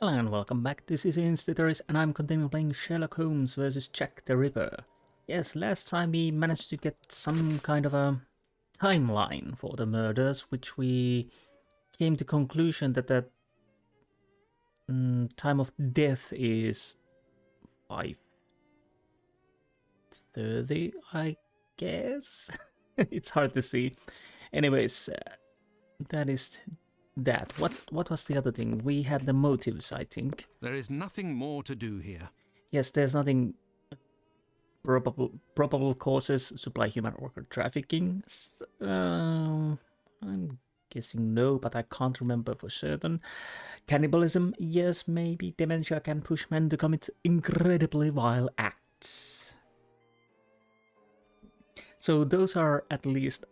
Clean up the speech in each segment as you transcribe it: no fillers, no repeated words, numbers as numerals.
Hello and welcome back, this is Insti and I'm continuing playing Sherlock Holmes versus Jack the Ripper. Yes, last time we managed to get some kind of a timeline for the murders, which we came to conclusion that the time of death is 5:30, I guess? It's hard to see. Anyways, that is that. What was the other thing? We had the motives, I think. There is nothing more to do here. Yes, there's nothing. Probable causes: supply human worker trafficking. I'm guessing no, but I can't remember for certain. Cannibalism, yes, maybe. Dementia can push men to commit incredibly vile acts. So those are at least,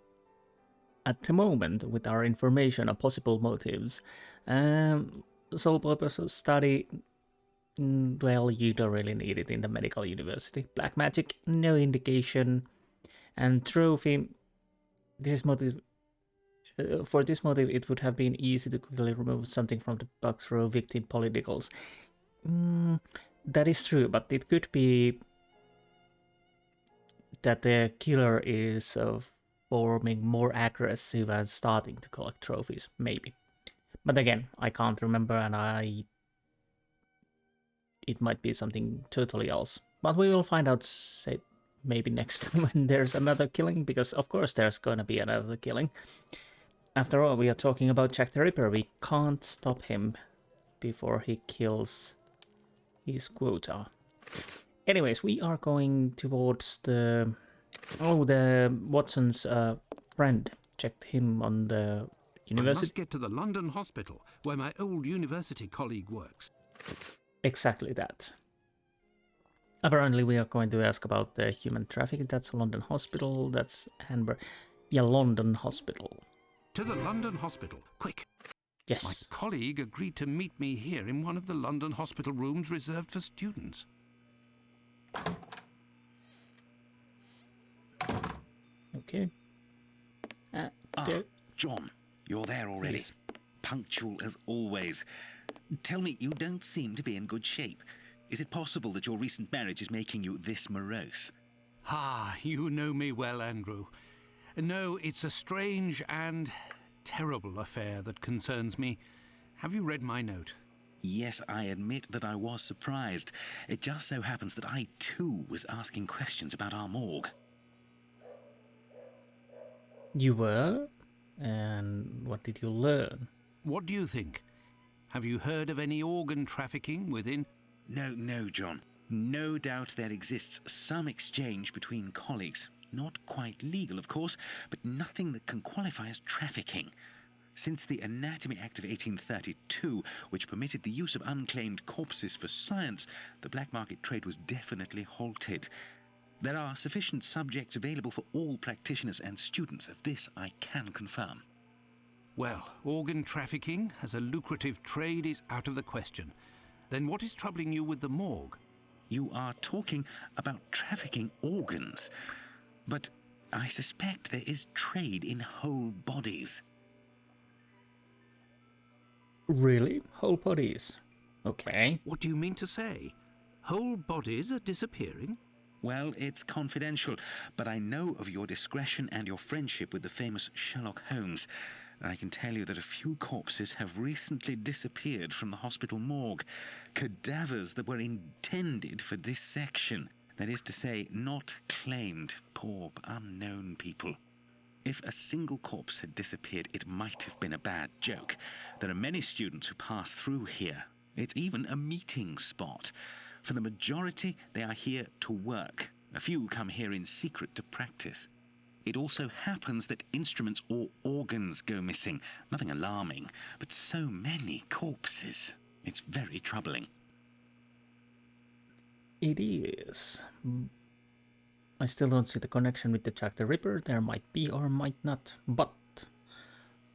at the moment, with our information of possible motives. Sole purpose study, well, you don't really need it in the medical university. Black magic, no indication. And trophy, this is motive. For this motive, it would have been easy to quickly remove something from the box through victim Nichols. That is true, but it could be that the killer is forming more aggressive and starting to collect trophies, maybe. But again, I can't remember, and it might be something totally else. But we will find out, say, maybe next time when there's another killing, because of course there's gonna be another killing. After all, we are talking about Jack the Ripper. We can't stop him before he kills his quota. Anyways, we are going towards the Watson's friend. Checked him on the university. I must get to the London hospital, where my old university colleague works. Exactly that. Apparently, we are going to ask about the human trafficking. That's London Hospital. That's Hanbury. Yeah, London Hospital. To the London hospital, quick. Yes. My colleague agreed to meet me here in one of the London hospital rooms reserved for students. Okay. John, you're there already. Please. Punctual as always. Tell me, you don't seem to be in good shape. Is it possible that your recent marriage is making you this morose? Ah, you know me well, Andrew. No, it's a strange and terrible affair that concerns me. Have you read my note? Yes, I admit that I was surprised. It just so happens that I, too, was asking questions about our morgue. You were? And what did you learn? What do you think? Have you heard of any organ trafficking within? No, John. No doubt there exists some exchange between colleagues. Not quite legal, of course, but nothing that can qualify as trafficking. Since the Anatomy Act of 1832, which permitted the use of unclaimed corpses for science, the black market trade was definitely halted. There are sufficient subjects available for all practitioners and students. Of this I can confirm. Well, organ trafficking as a lucrative trade is out of the question. Then what is troubling you with the morgue? You are talking about trafficking organs, but I suspect there is trade in whole bodies. Really? Whole bodies? Okay. What do you mean to say? Whole bodies are disappearing? Well, it's confidential, but I know of your discretion and your friendship with the famous Sherlock Holmes. I can tell you that a few corpses have recently disappeared from the hospital morgue. Cadavers that were intended for dissection. That is to say, not claimed. Poor, unknown people. If a single corpse had disappeared, it might have been a bad joke. There are many students who pass through here. It's even a meeting spot. For the majority, they are here to work. A few come here in secret to practice. It also happens that instruments or organs go missing. Nothing alarming, but so many corpses. It's very troubling. It is. I still don't see the connection with the Jack the Ripper. There might be or might not. But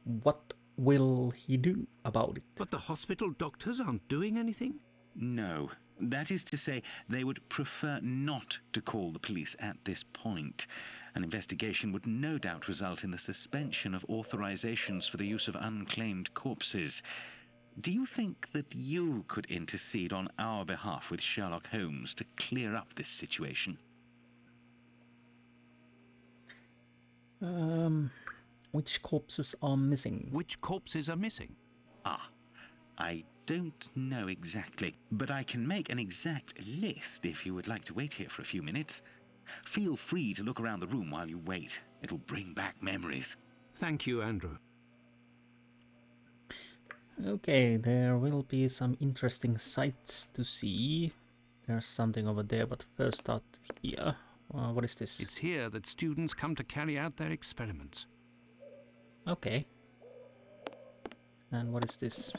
what will he do about it? But the hospital doctors aren't doing anything? No. That is to say, they would prefer not to call the police at this point. An investigation would no doubt result in the suspension of authorizations for the use of unclaimed corpses. Do you think that you could intercede on our behalf with Sherlock Holmes to clear up this situation? Which corpses are missing? Which corpses are missing? Ah, I don't know exactly, but I can make an exact list if you would like to wait here for a few minutes. Feel free to look around the room while you wait. It'll bring back memories. Thank you, Andrew. Okay, there will be some interesting sights to see. There's something over there, but first start here. What is this? It's here that students come to carry out their experiments. Okay. And what is this?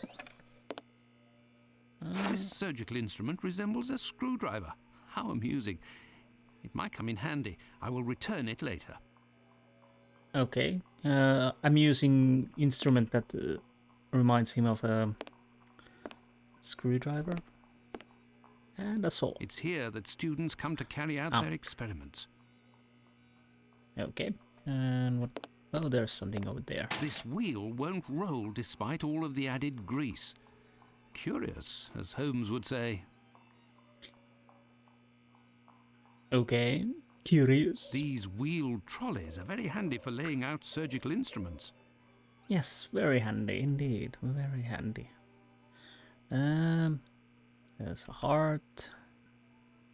This surgical instrument resembles a screwdriver. How amusing. It might come in handy. I will return it later. Okay. I'm using instrument that reminds him of a screwdriver and a saw. It's here that students come to carry out their experiments. Okay. And what? Oh, there's something over there. This wheel won't roll despite all of the added grease. Curious, as Holmes would say. Okay. Curious. These wheeled trolleys are very handy for laying out surgical instruments. Yes, very handy indeed. Very handy. There's a heart,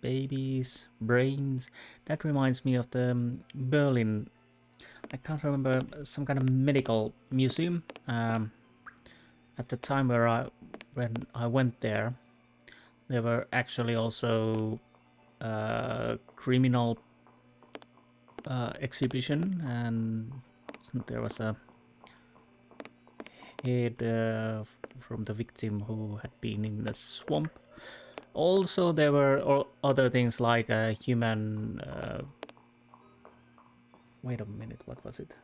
babies, brains. That reminds me of the Berlin. I can't remember, some kind of medical museum. At the time when I went there, there were actually also criminal exhibition, and there was a head from the victim who had been in the swamp. Also, there were other things like a human. Wait a minute, what was it?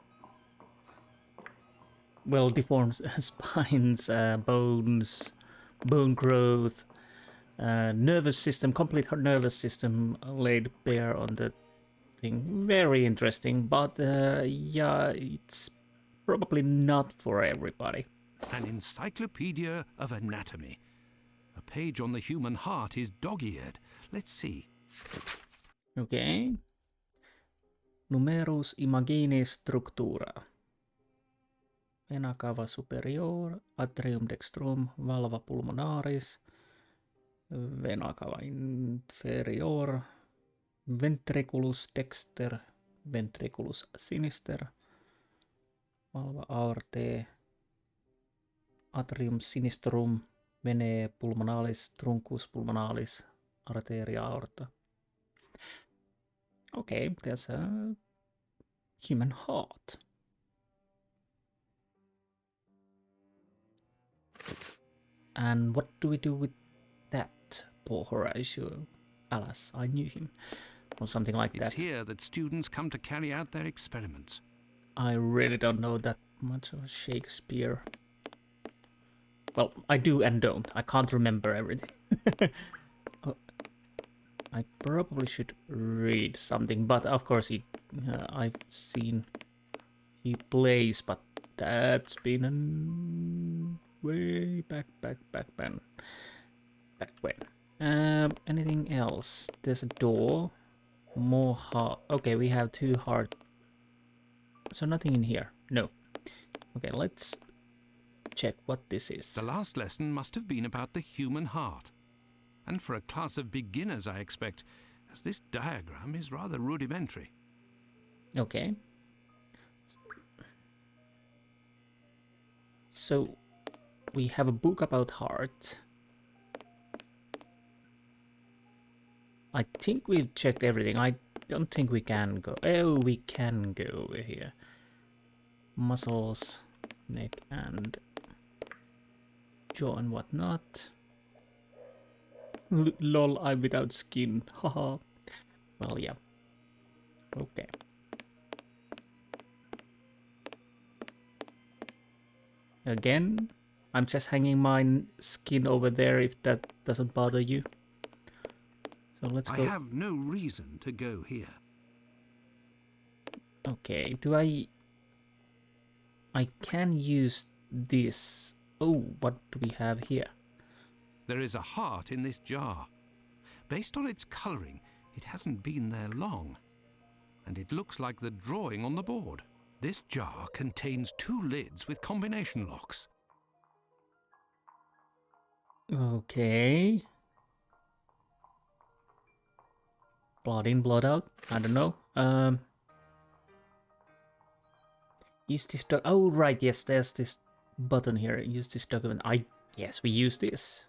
Well, deformed spines, bones, bone growth, nervous system, complete nervous system laid bare on the thing. Very interesting, but yeah, it's probably not for everybody. An encyclopedia of anatomy. A page on the human heart is dog-eared. Let's see. Okay. Numerus imagini structura. Vena cava superior, atrium dextrum, valva pulmonaris, vena cava inferior, ventriculus dexter, ventriculus sinister, valva aortae, atrium sinistrum, venae pulmonalis, truncus pulmonalis, arteria aorta. Okay, there's a human heart. And what do we do with that? Poor Horatio. Alas, I knew him. Or something like that. It's here that students come to carry out their experiments. I really don't know that much of Shakespeare. Well, I do and don't. I can't remember everything. Oh, I probably should read something, but of course I've seen he plays, but that's been way back when. Anything else? There's a door. More heart. Okay, we have 2 heart. So nothing in here. No. Okay, let's check what this is. The last lesson must have been about the human heart. And for a class of beginners, I expect, as this diagram is rather rudimentary. Okay. So, we have a book about heart. I think we've checked everything. I don't think we can go. Oh, we can go over here. Muscles, neck and jaw and whatnot. Lol, I'm without skin. Haha. Well, yeah. Okay. Again, I'm just hanging my skin over there if that doesn't bother you. So let's go. I have no reason to go here. Okay, do I can use this Oh, what do we have here? There is a heart in this jar. Based on its colouring, it hasn't been there long. And it looks like the drawing on the board. This jar contains 2 lids with combination locks. Okay. Blood in, blood out. I don't know. Use this oh right, yes, there's this button here. Use this document. Yes, we use this.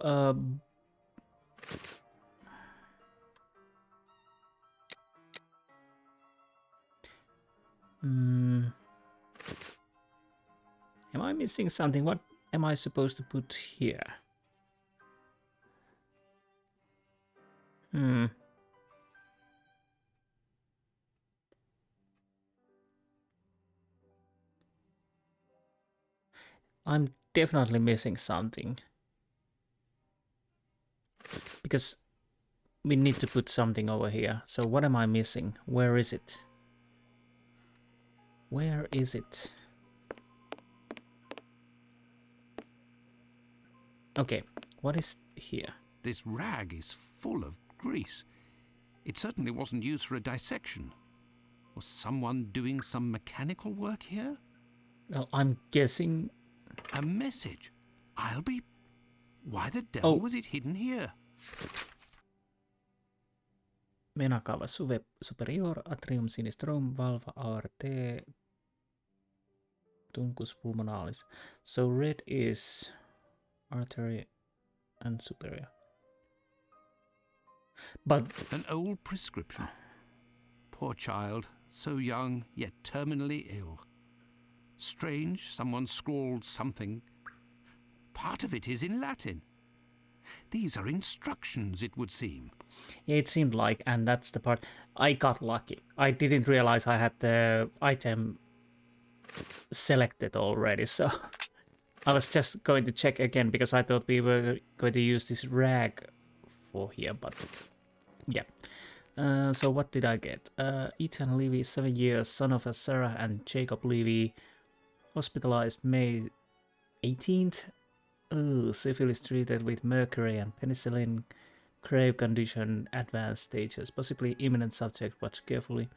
Um Am I missing something? What am I supposed to put here? I'm definitely missing something. Because we need to put something over here. So what am I missing? Where is it? Where is it? Okay, what is here? This rag is full of grease. It certainly wasn't used for a dissection. Was someone doing some mechanical work here? Well, I'm guessing... A message. I'll be... Why the devil was it hidden here? Vena cava superior, atrium sinistrum, valva arte, tuncus pulmonalis. So red is artery and superior. But... An old prescription. Poor child, so young, yet terminally ill. Strange, someone scrawled something. Part of it is in Latin. These are instructions, it would seem. Yeah, it seemed like, and that's the part. I got lucky. I didn't realize I had the item selected already, so I was just going to check again because I thought we were going to use this rag for here, but yeah. So what did I get? Ethan Levy, 7 years, son of a Sarah and Jacob Levy, hospitalized May 18th. Oh, syphilis treated with mercury and penicillin, grave condition, advanced stages, possibly imminent subject, watch carefully.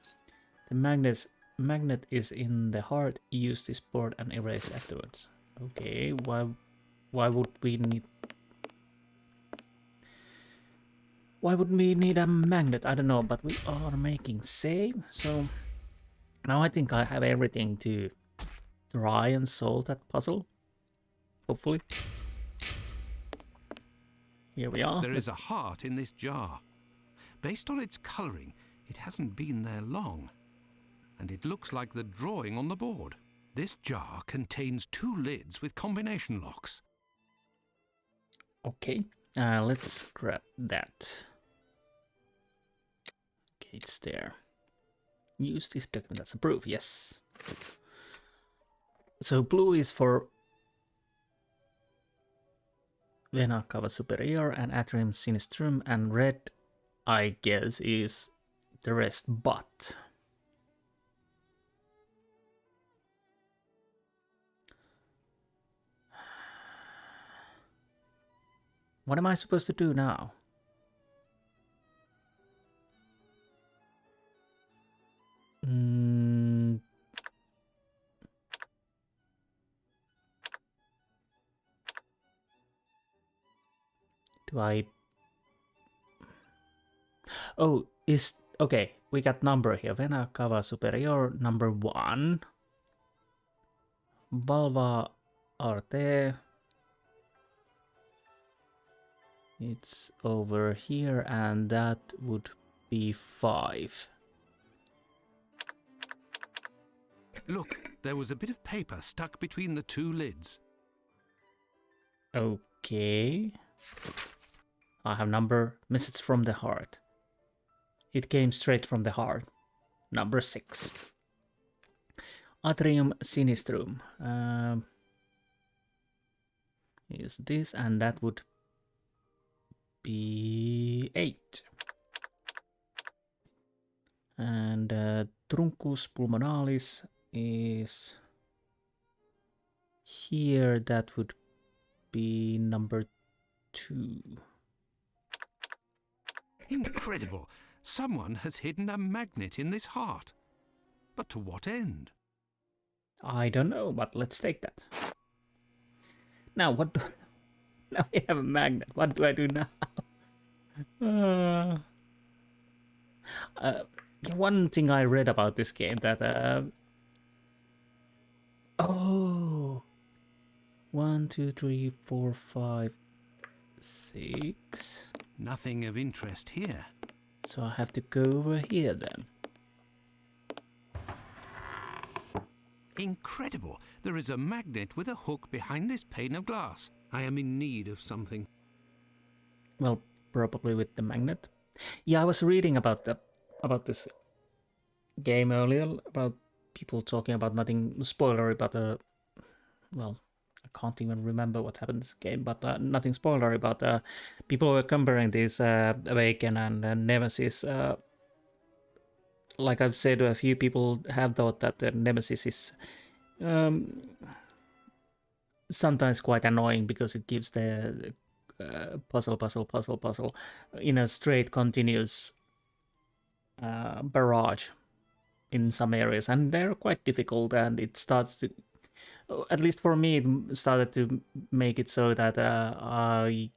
The magnet is in the heart, use this board and erase afterwards. Okay, why would we need... Why would we need a magnet? I don't know, but we are making save, so now I think I have everything to try and solve that puzzle. Hopefully. Here we are. There is a heart in this jar. Based on its colouring, it hasn't been there long. And it looks like the drawing on the board. This jar contains 2 lids with combination locks. Okay, let's grab that. Okay, it's there. Use this document, that's a proof, yes. So blue is for vena cava superior and atrium sinistrum, and red, I guess, is the rest, but... What am I supposed to do now? Do I... Oh, is... Okay, we got number here. Vena cava superior, number 1. Valva arte. It's over here, and that would be 5. Look, there was a bit of paper stuck between the 2 lids. Okay. I have number, message from the heart. It came straight from the heart. Number 6. Atrium sinistrum. Is this, and that would be 8. And truncus pulmonalis is here, that would be number 2. Incredible! Someone has hidden a magnet in this heart. But to what end? I don't know, but let's take that. Now, what do... Now we have a magnet. What do I do now? One thing I read about this game that... Oh! 1, 2, 3, 4, 5, 6. Nothing of interest here. So I have to go over here then. Incredible! There is a magnet with a hook behind this pane of glass. I am in need of something. Well, probably with the magnet. Yeah, I was reading about this game earlier, about people talking about nothing spoilery, but well, I can't even remember what happened in this game, but nothing spoilery, but people were comparing this Awaken and Nemesis. Like I've said, a few people have thought that the Nemesis is sometimes quite annoying because it gives the puzzle in a straight continuous barrage in some areas, and they're quite difficult, and it starts to, at least for me, it started to make it so that I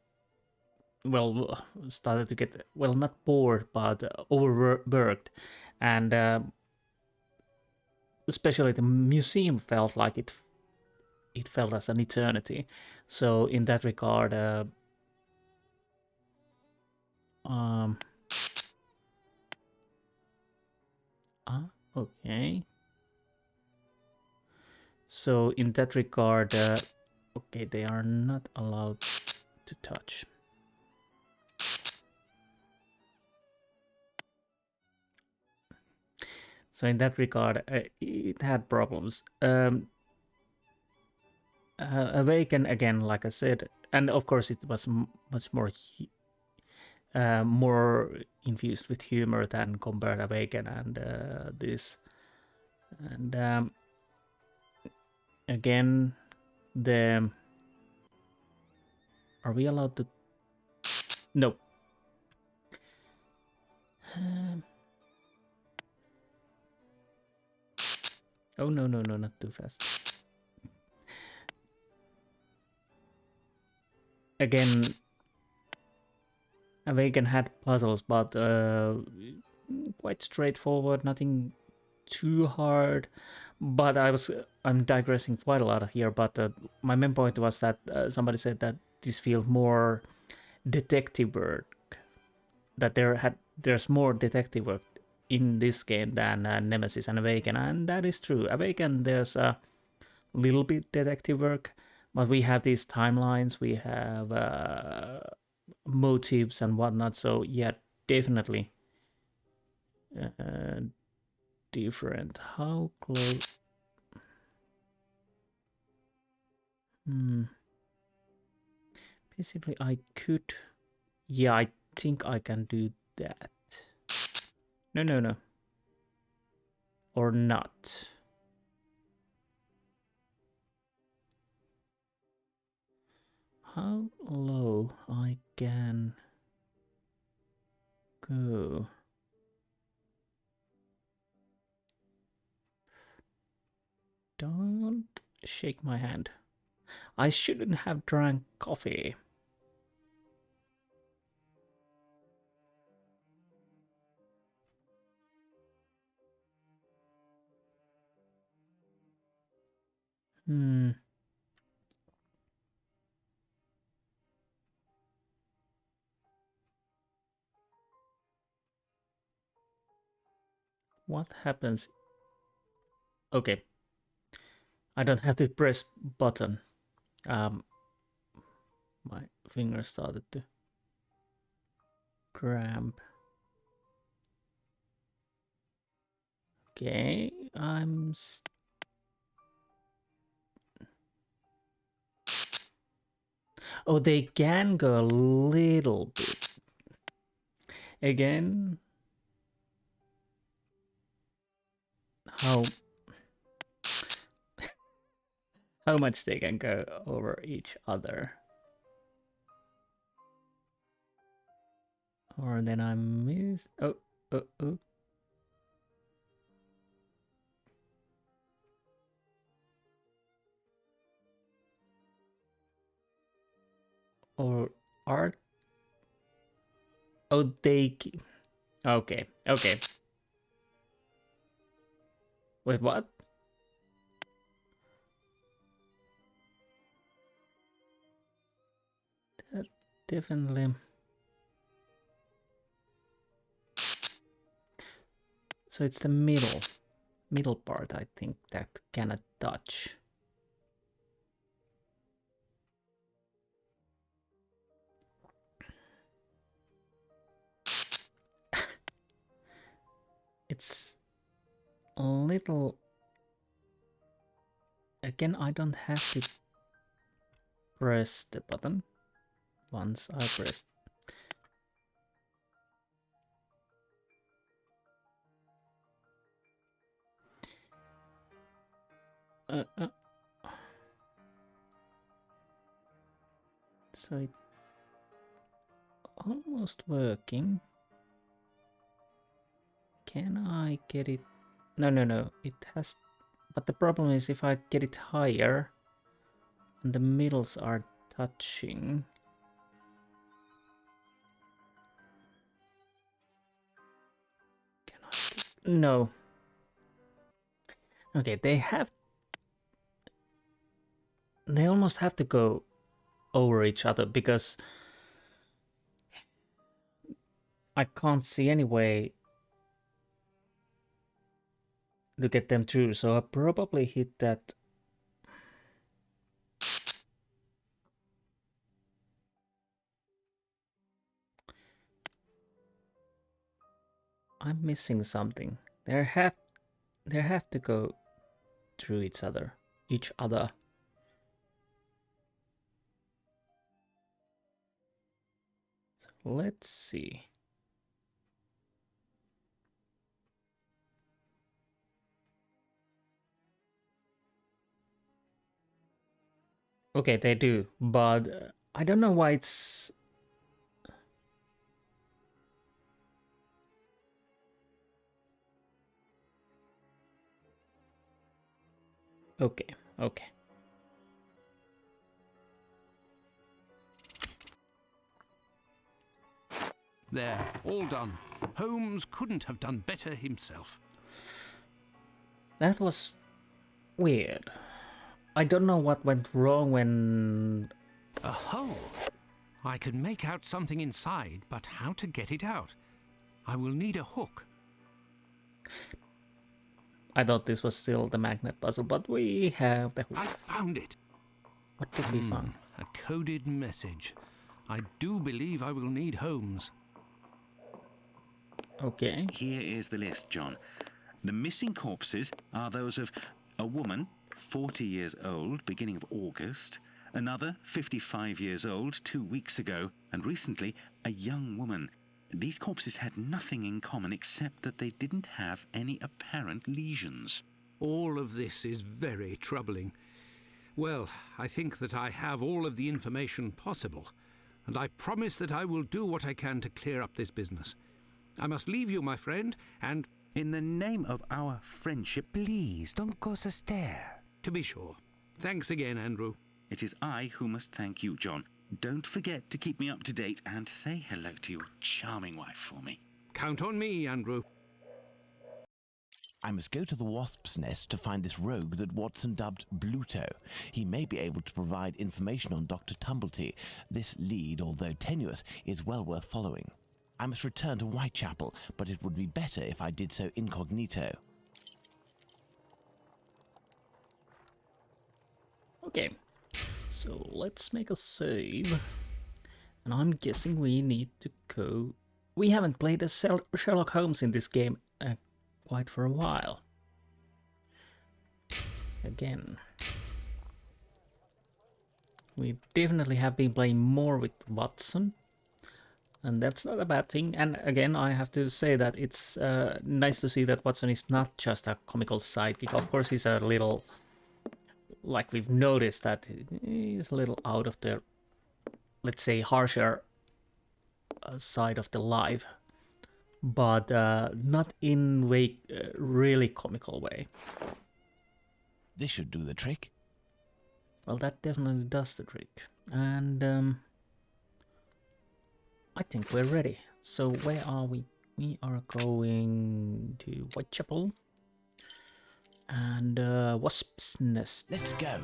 started to get, well, not bored, but overworked, and especially the museum felt like it felt as an eternity. So in that regard, okay. So in that regard, okay, they are not allowed to touch. So in that regard, it had problems. Awaken, again, like I said, and of course it was much more more infused with humor than compared Awaken and this. And again, are we allowed to? No. Oh no, not too fast. Again, Awaken had puzzles, but quite straightforward, nothing too hard. But I'm digressing quite a lot here, but my main point was that somebody said that this feels more detective work, that there's more detective work in this game than Nemesis and Awaken, and that is true. Awaken, there's a little bit detective work, but we have these timelines, we have motives and whatnot, so yeah, definitely different. How close? Basically, I could... Yeah, I think I can do that. No. Or not. How low I can go? Don't shake my hand. I shouldn't have drank coffee. What happens? Okay. I don't have to press button. My finger started to cramp. Okay, oh, they can go a little bit. Again, how how much they can go over each other. Or then I miss. Oh. Or art. Oh, they. Okay. Wait, what? That definitely. So it's the middle part, I think, that cannot touch. It's a little. Again, I don't have to press the button. Once I press. So it almost working. Can I get it? No. It has. But the problem is if I get it higher and the middles are touching. Can I get... No. Okay, they almost have to go over each other because I can't see any way to get them through, so I probably hit that. I'm missing something. They have to go through each other. So let's see. Okay, they do, but I don't know why it's... Okay. There, all done. Holmes couldn't have done better himself. That was weird. I don't know what went wrong when... A hole? I can make out something inside, but how to get it out? I will need a hook. I thought this was still the magnet puzzle, but we have the hook. I found it. What did we find? A coded message. I do believe I will need Holmes. Okay. Here is the list, John. The missing corpses are those of a woman, 40 years old, beginning of August, another, 55 years old, 2 weeks ago, and recently, a young woman. These corpses had nothing in common except that they didn't have any apparent lesions. All of this is very troubling. Well, I think that I have all of the information possible, and I promise that I will do what I can to clear up this business. I must leave you, my friend, and... In the name of our friendship... Please, don't go so stare. To be sure. Thanks again, Andrew. It is I who must thank you, John. Don't forget to keep me up to date and say hello to your charming wife for me. Count on me, Andrew. I must go to the Wasp's Nest to find this rogue that Watson dubbed Bluto. He may be able to provide information on Dr. Tumblety. This lead, although tenuous, is well worth following. I must return to Whitechapel, but it would be better if I did so incognito. Okay. So let's make a save. And I'm guessing we need to go... We haven't played as Sherlock Holmes in this game quite for a while. Again. We definitely have been playing more with Watson. And that's not a bad thing. And again, I have to say that it's nice to see that Watson is not just a comical sidekick. Of course, he's a little like we've noticed that he's a little out of the, let's say, harsher side of the life, but not in really comical way. This should do the trick. Well, that definitely does the trick. And I think we're ready. So where are we? We are going to Whitechapel. And Wasp's Nest. Let's go.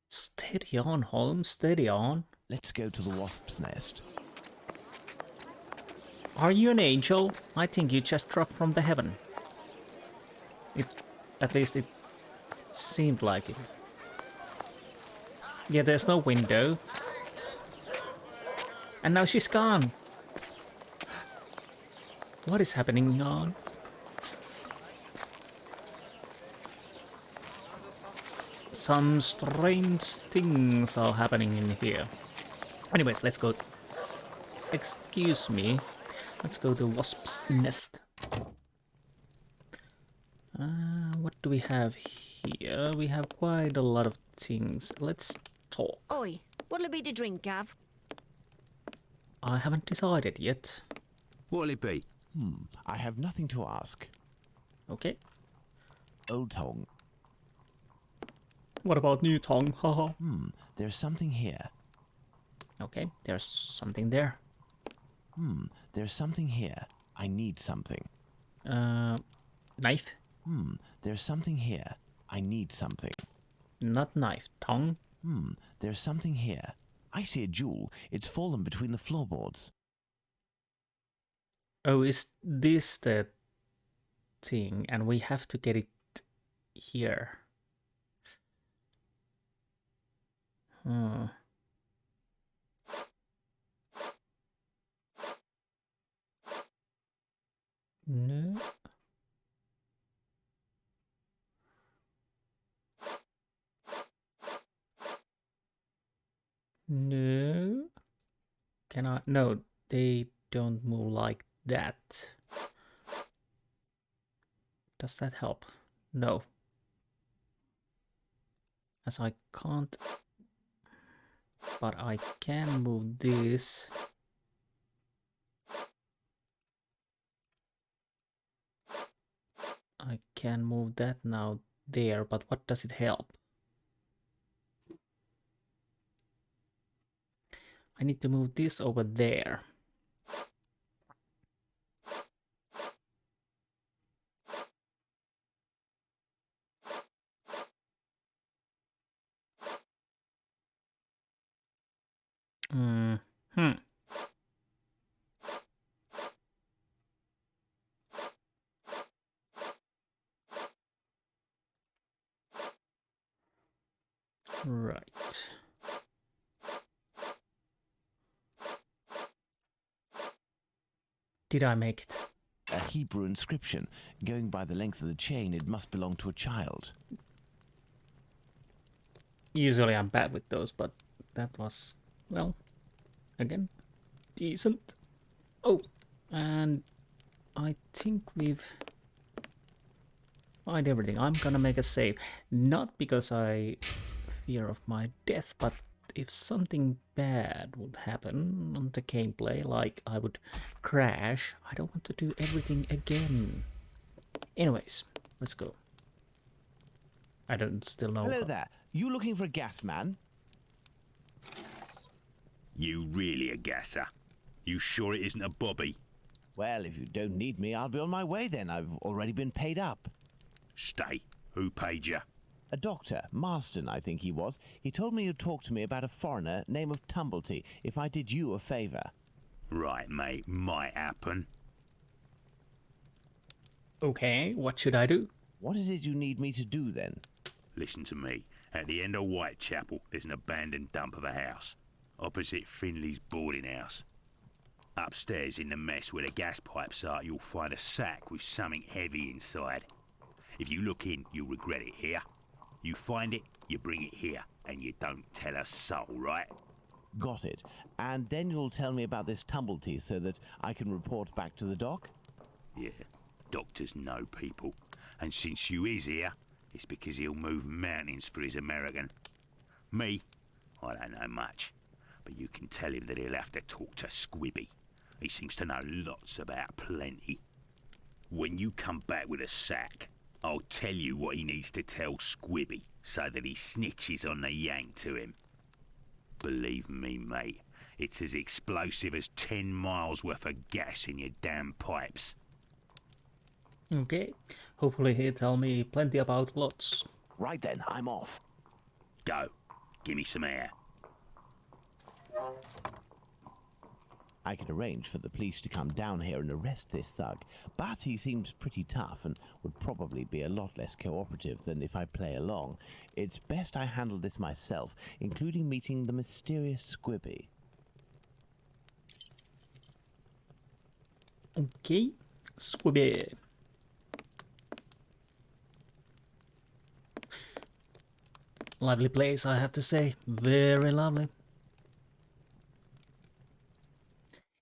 Steady on, Holmes, steady on. Let's go to the Wasp's Nest. Are you an angel? I think you just dropped from the heaven. At least it seemed like it. Yeah, there's no window. And now she's gone. What is happening on? Some strange things are happening in here. Anyways, let's go. Excuse me. Let's go to Wasp's Nest. What do we have here? We have quite a lot of things. Let's talk. Oi, what'll it be to drink, Gav? I haven't decided yet. What'll it be? I have nothing to ask. Okay. Old Tong. What about New Tong? Haha. There's something here. Okay, there's something there. There's something here. I need something. Knife? There's something here. I need something. Not knife. Tongue? There's something here. I see a jewel. It's fallen between the floorboards. Oh, is this the thing? And we have to get it here. Hmm. No. No. Can I? No, they don't move like that. Does that help? No. As I can't. But I can move this. I can move that now there, but what does it help? I need to move this over there. Right. Did I make it? A Hebrew inscription. Going by the length of the chain, it must belong to a child. Usually I'm bad with those, but that was, well, again, decent. Oh, and I think we've tried everything. I'm gonna make a save. Not because I fear of my death, but if something bad would happen on the gameplay, like I would crash, I don't want to do everything again. Anyways, let's go. I don't still know. Hello there. You looking for a gas man? You really a gasser? You sure it isn't a bobby? Well, if you don't need me, I'll be on my way then. I've already been paid up. Stay. Who paid you? A doctor, Marston, I think he was. He told me you'd talk to me about a foreigner, name of Tumblety, if I did you a favour. Right, mate. Might happen. Okay, what should I do? What is it you need me to do then? Listen to me. At the end of Whitechapel, there's an abandoned dump of a house. Opposite Finley's boarding house. Upstairs in the mess where the gas pipes are, you'll find a sack with something heavy inside. If you look in, you'll regret it here. You find it, you bring it here, and you don't tell a soul, right? Got it. And then you'll tell me about this Tumblety so that I can report back to the doc? Yeah, doctors know people. And since you is here, It's because he'll move mountains for his American. Me, I don't know much, but you can tell him that he'll have to talk to Squibby. He seems to know lots about plenty. When you come back with a sack, I'll tell you what he needs to tell Squibby so that he snitches on the yank to him. Believe me, mate, it's as explosive as 10 miles worth of gas in your damn pipes. Okay, hopefully he'll tell me plenty about lots. Right then, I'm off. Go, give me some air. I could arrange for the police to come down here and arrest this thug, but he seems pretty tough and would probably be a lot less cooperative than if I play along. It's best I handle this myself, including meeting the mysterious Squibby. Okay, Squibby. Lovely place, I have to say. Very lovely.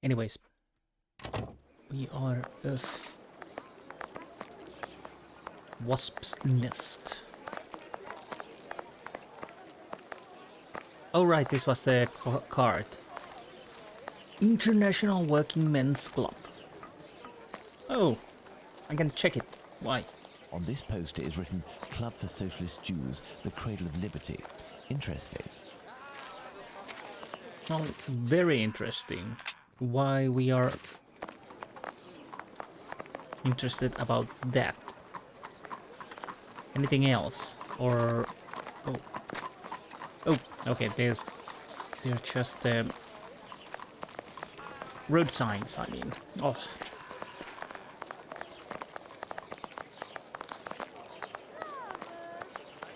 Anyways, we are off. Wasp's Nest. Oh right, this was the card. International Working Men's Club. Oh, I can check it. Why? On this poster is written, Club for Socialist Jews, the Cradle of Liberty. Interesting. Well, very interesting. Why we are interested about that. Anything else? Or... Oh, okay, they're just road signs, I mean. Oh.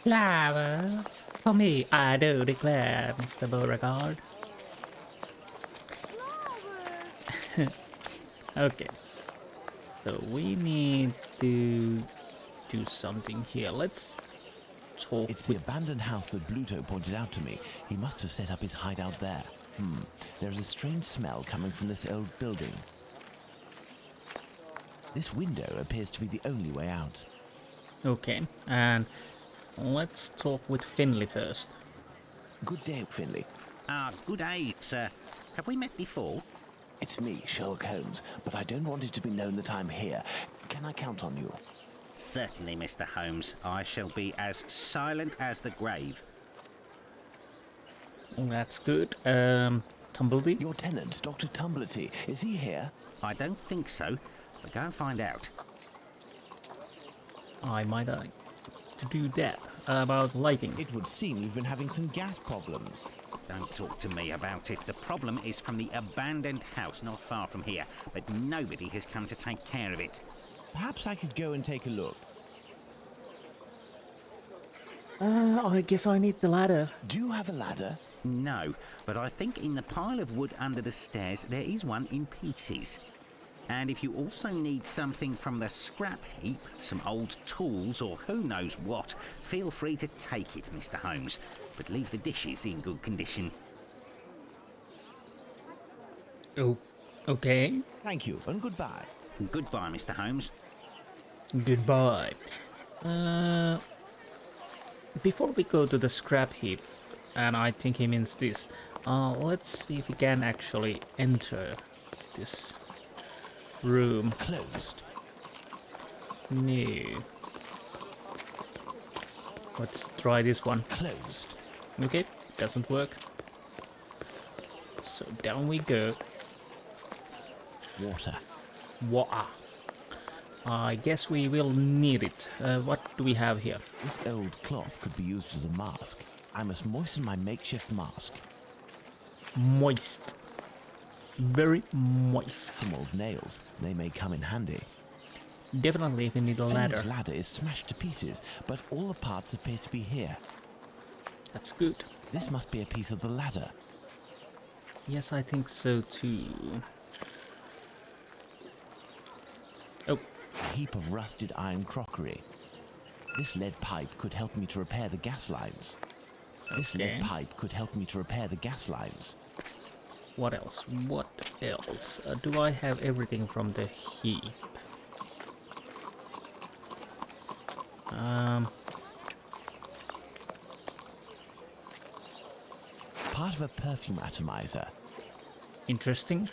Flowers, for me, I do declare, Mr. Beauregard. Okay, so we need to do something here. Let's talk. It's the abandoned house that Bluto pointed out to me. He must have set up his hideout there. There's a strange smell coming from this old building. This window appears to be the only way out. Okay, and let's talk with Finley first. Good day, Finley. Good day, sir. Have we met before? It's me, Sherlock Holmes, but I don't want it to be known that I'm here. Can I count on you? Certainly, Mr. Holmes. I shall be as silent as the grave. That's good. Tumblety? Your tenant, Dr. Tumblety, is he here? I don't think so, but go and find out. I might like to do that. About lighting. It would seem you've been having some gas problems. Don't talk to me about it. The problem is from the abandoned house not far from here, but nobody has come to take care of it. Perhaps I could go and take a look. I guess I need the ladder. Do you have a ladder? No, but I think in the pile of wood under the stairs there is one in pieces. And if you also need something from the scrap heap, some old tools or who knows what, feel free to take it, Mr. Holmes. But leave the dishes in good condition. Oh, okay. Thank you, and goodbye. Goodbye, Mr. Holmes. Goodbye. Before we go to the scrap heap, and I think he means this, let's see if we can actually enter this room. Closed. No. Let's try this one. Closed. Okay, doesn't work. So down we go. Water. Water. I guess we will need it. What do we have here? This old cloth could be used as a mask. I must moisten my makeshift mask. Moist. Very moist. Some old nails. They may come in handy. Definitely if we need a ladder. Finley's ladder is smashed to pieces, but all the parts appear to be here. That's good. This must be a piece of the ladder. Yes, I think so too. Oh, A heap of rusted iron crockery. This lead pipe could help me to repair the gas lines. This okay. lead pipe could help me to repair the gas lines. What else? What else? Do I have everything from the heap? Part of a perfume atomizer. Interesting.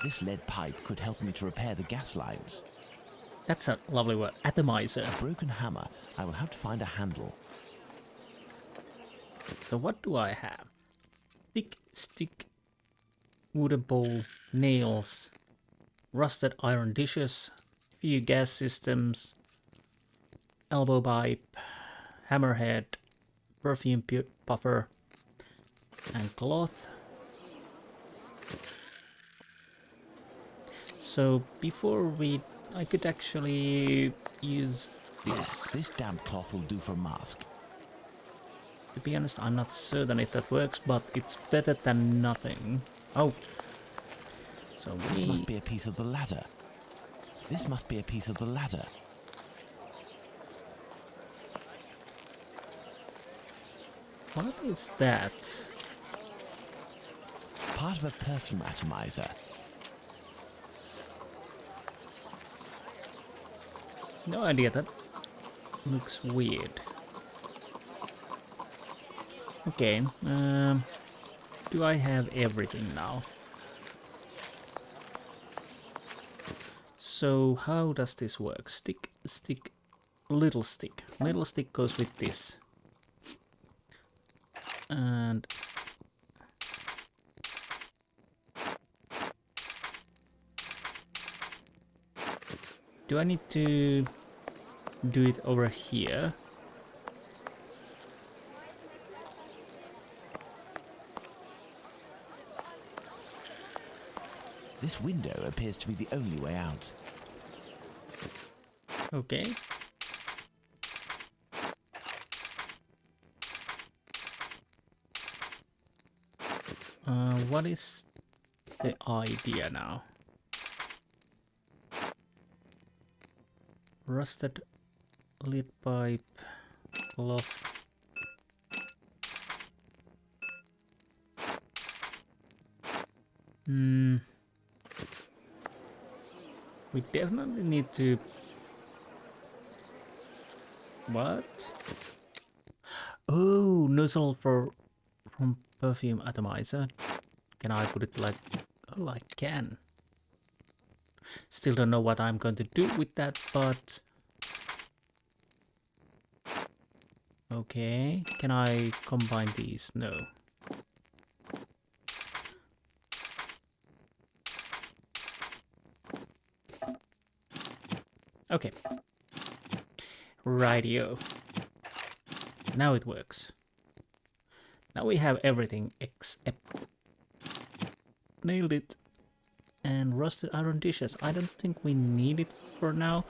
This lead pipe could help me to repair the gas lines. That's a lovely word. Atomizer. A broken hammer. I will have to find a handle. So what do I have? Stick, wooden bowl, nails, rusted iron dishes, few gas systems, elbow pipe, hammerhead, perfume puffer, and cloth. So before I could actually use this. This damp cloth will do for a mask. To be honest, I'm not certain if that works, but it's better than nothing. Oh. So This must be a piece of the ladder. This must be a piece of the ladder. What is that? Part of a perfume atomizer. No idea, that looks weird. Okay, do I have everything now? So how does this work? Stick, little stick. Little stick goes with this. And do I need to do it over here? This window appears to be the only way out. Okay. What is the idea now? Rusted lead pipe, cloth. We definitely need to... What? Oh, nozzle from perfume atomizer. Can I put it like... Oh, I can. Still don't know what I'm going to do with that, but... Okay, can I combine these? No. Okay. Rightio. Now it works. Now we have everything except... Nailed it. And rusted iron dishes. I don't think we need it for now.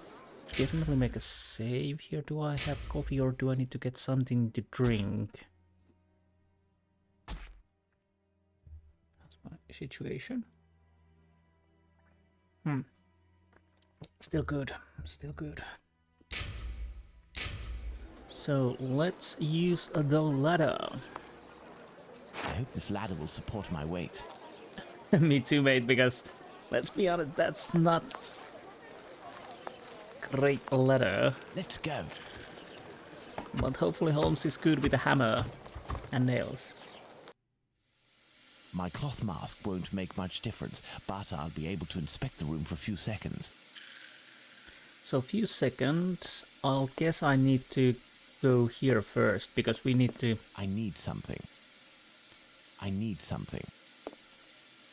Definitely make a save here. Do I have coffee or do I need to get something to drink? That's my situation. Still good. Still good. So let's use the ladder. I hope this ladder will support my weight. Me too, mate, because let's be honest, that's not great ladder. Let's go. But hopefully Holmes is good with a hammer and nails. My cloth mask won't make much difference, but I'll be able to inspect the room for a few seconds. So few seconds, I'll guess I need to go here first, because we need to... I need something. I need something.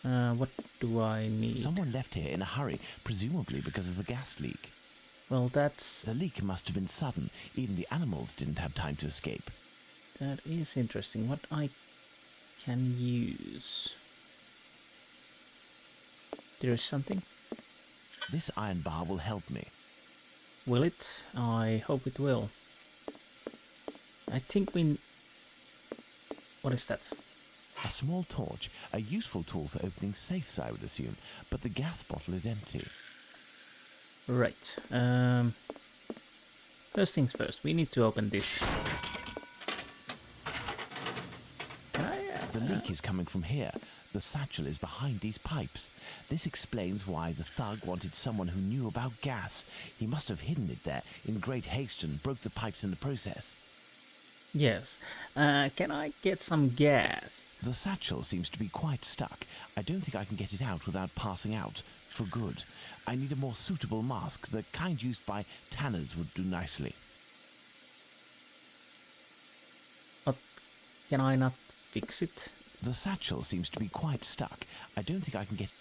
What do I need? Someone left here in a hurry, presumably because of the gas leak. Well, that's... The leak must have been sudden. Even the animals didn't have time to escape. That is interesting. What I can use... There is something? This iron bar will help me. Will it? I hope it will. I think we... What is that? A small torch, a useful tool for opening safes, I would assume, but the gas bottle is empty. Right. First things first, we need to open this. Can I... The leak is coming from here. The satchel is behind these pipes. This explains why the thug wanted someone who knew about gas. He must have hidden it there in great haste and broke the pipes in the process. Yes. Can I get some gas? The satchel seems to be quite stuck. I don't think I can get it out without passing out. For good. I need a more suitable mask. The kind used by tanners would do nicely. But can I not fix it? The satchel seems to be quite stuck. I don't think I can get...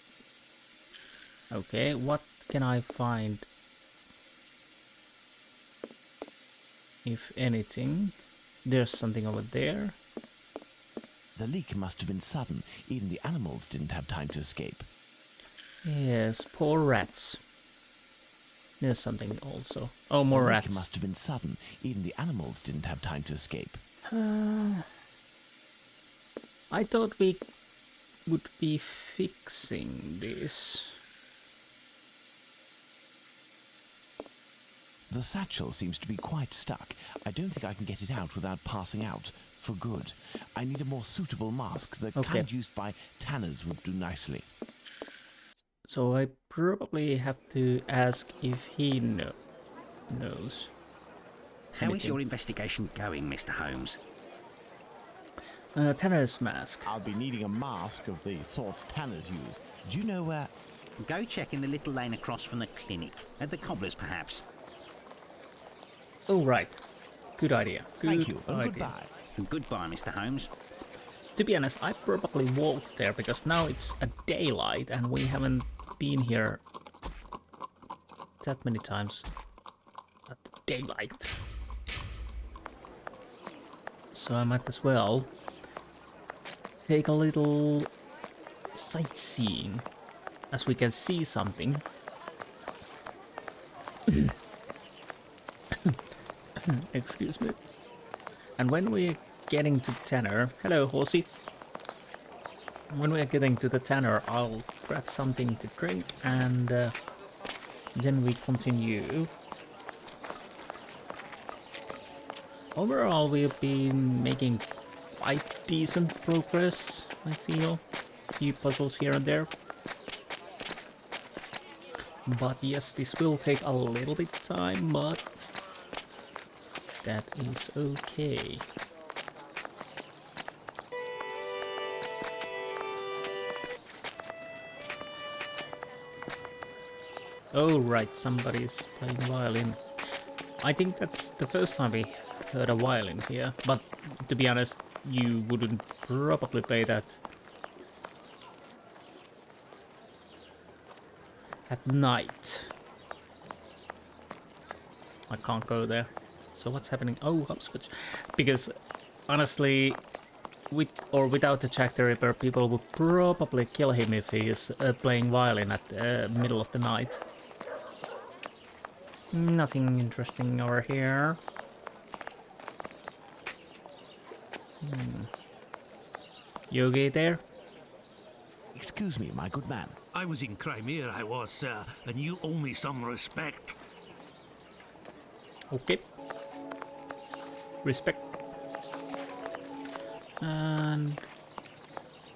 Okay, what can I find? If anything. There's something over there. The leak must have been sudden. Even the animals didn't have time to escape. Yes, poor rats. There's something also. Oh, more rats. The leak must have been sudden. Even the animals didn't have time to escape. I thought we would be fixing this. The satchel seems to be quite stuck. I don't think I can get it out without passing out. For good. I need a more suitable mask. The kind used by tanners would do nicely. So I probably have to ask if he knows. How is your investigation going, Mr. Holmes? Tanner's mask. I'll be needing a mask of the sort tanners use. Do you know where... Go check in the little lane across from the clinic. At the cobbler's, perhaps. Oh, right. Good idea. Thank you, and goodbye. Goodbye, Mr. Holmes. To be honest, I probably walked there because now it's a daylight and we haven't been here that many times at daylight. So I might as well take a little sightseeing as we can see something. Excuse me. And when we're getting to Tanner... Hello, horsey. When we're getting to the Tanner, I'll grab something to drink and then we continue. Overall, we've been making quite decent progress, I feel. A few puzzles here and there. But yes, this will take a little bit time, but that is okay. Oh right, somebody's playing violin. I think that's the first time we heard a violin here, but to be honest, you wouldn't probably play that at night. I can't go there. So what's happening? Oh, hopscotch. Because honestly, with or without the Jack the Ripper, people would probably kill him if he is playing violin at the middle of the night. Nothing interesting over here. You okay there? Excuse me, my good man. I was in Crimea, I was, sir, and you owe me some respect. Okay. Respect. And...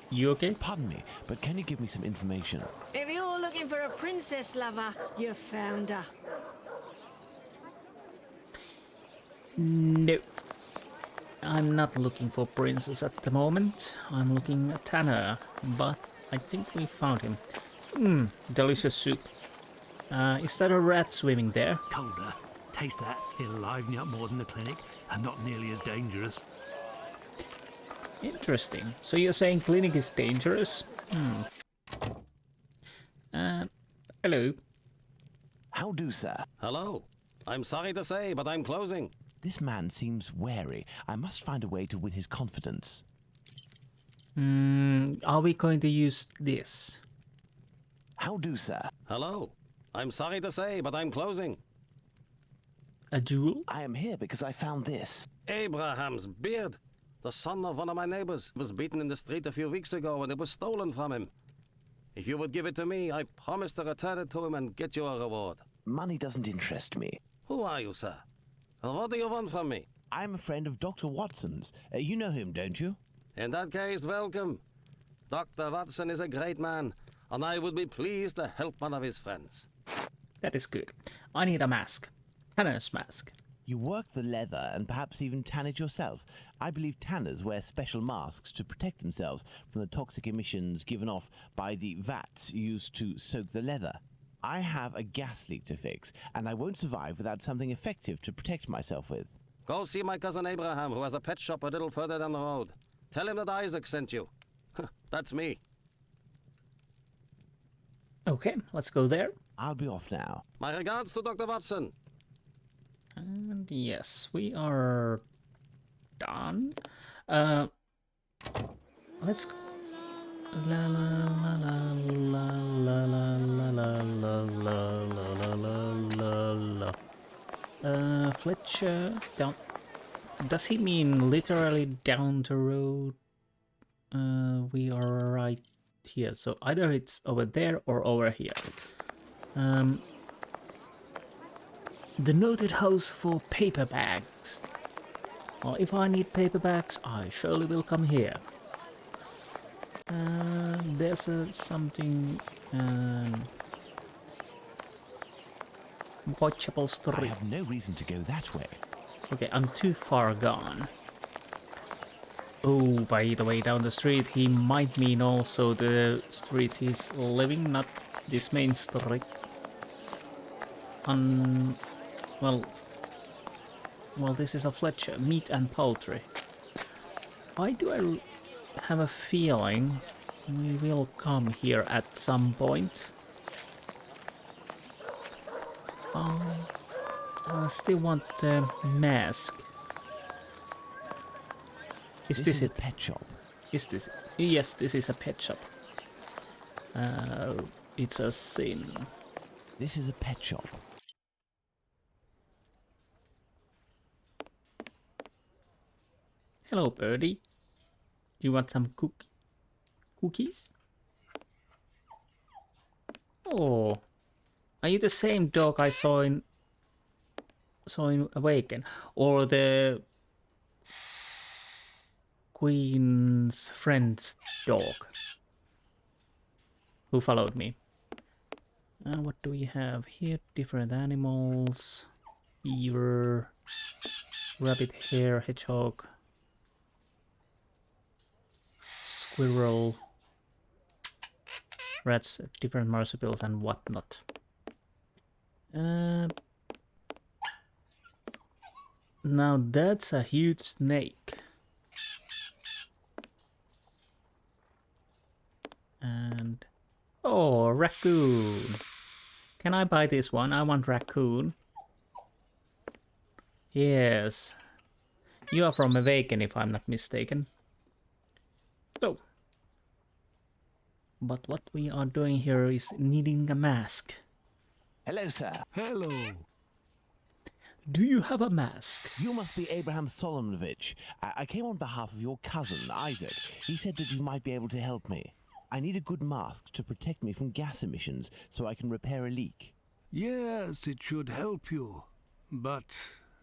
you okay? Pardon me, but can you give me some information? If you're looking for a princess lover, you found her. No. I'm not looking for princess at the moment. I'm looking at Tanner, but I think we found him. Delicious soup. Is that a rat swimming there? Colder. Taste that. It'll liven you up more than the clinic, and not nearly as dangerous. Interesting. So you're saying clinic is dangerous? Hello. How do, sir? Hello. I'm sorry to say, but I'm closing. This man seems wary. I must find a way to win his confidence. Are we going to use this? How do, sir? Hello. I'm sorry to say, but I'm closing. A duel? I am here because I found this. Abraham's beard. The son of one of my neighbors was beaten in the street a few weeks ago and it was stolen from him. If you would give it to me, I promise to return it to him and get you a reward. Money doesn't interest me. Who are you, sir? And what do you want from me? I'm a friend of Dr. Watson's. You know him, don't you? In that case, welcome. Dr. Watson is a great man, and I would be pleased to help one of his friends. That is good. I need a mask. Tanner's mask. You work the leather and perhaps even tan it yourself. I believe tanners wear special masks to protect themselves from the toxic emissions given off by the vats used to soak the leather. I have a gas leak to fix, and I won't survive without something effective to protect myself with. Go see my cousin Abraham, who has a pet shop a little further down the road. Tell him that Isaac sent you. That's me. Okay, let's go there. I'll be off now. My regards to Dr. Watson. And yes, we are done. Let's go. La la la la la la la la la la la la la. Fletcher down. Does he mean literally down the road? We are right here, so either it's over there or over here. The noted house for paper bags. Well, if I need paper bags, I surely will come here. There's something. Whitechapel I Street. have no reason to go that way. Okay, I'm too far gone. Oh, by the way, down the street, he might mean also the street he's living, not this main street. Well, this is a Fletcher, meat and poultry. Why do I have a feeling we will come here at some point? I still want the mask. Is this a it? pet shop. Is this? Yes, this is a pet shop. It's a sin. This is a pet shop. Hello, birdie. Do you want some cookies? Oh, are you the same dog I saw in Awaken, or the Queen's friend's dog who followed me? What do we have here? Different animals: beaver, rabbit, hare, hedgehog, squirrel, rats, different marsupials, and whatnot. Now that's a huge snake. And oh, raccoon. Can I buy this one? I want raccoon. Yes. You are from Awaken, if I'm not mistaken. So. But what we are doing here is needing a mask. Hello, sir. Hello. Do you have a mask? You must be Abraham Solomonovich. I came on behalf of your cousin, Isaac. He said that you might be able to help me. I need a good mask to protect me from gas emissions so I can repair a leak. Yes, it should help you. But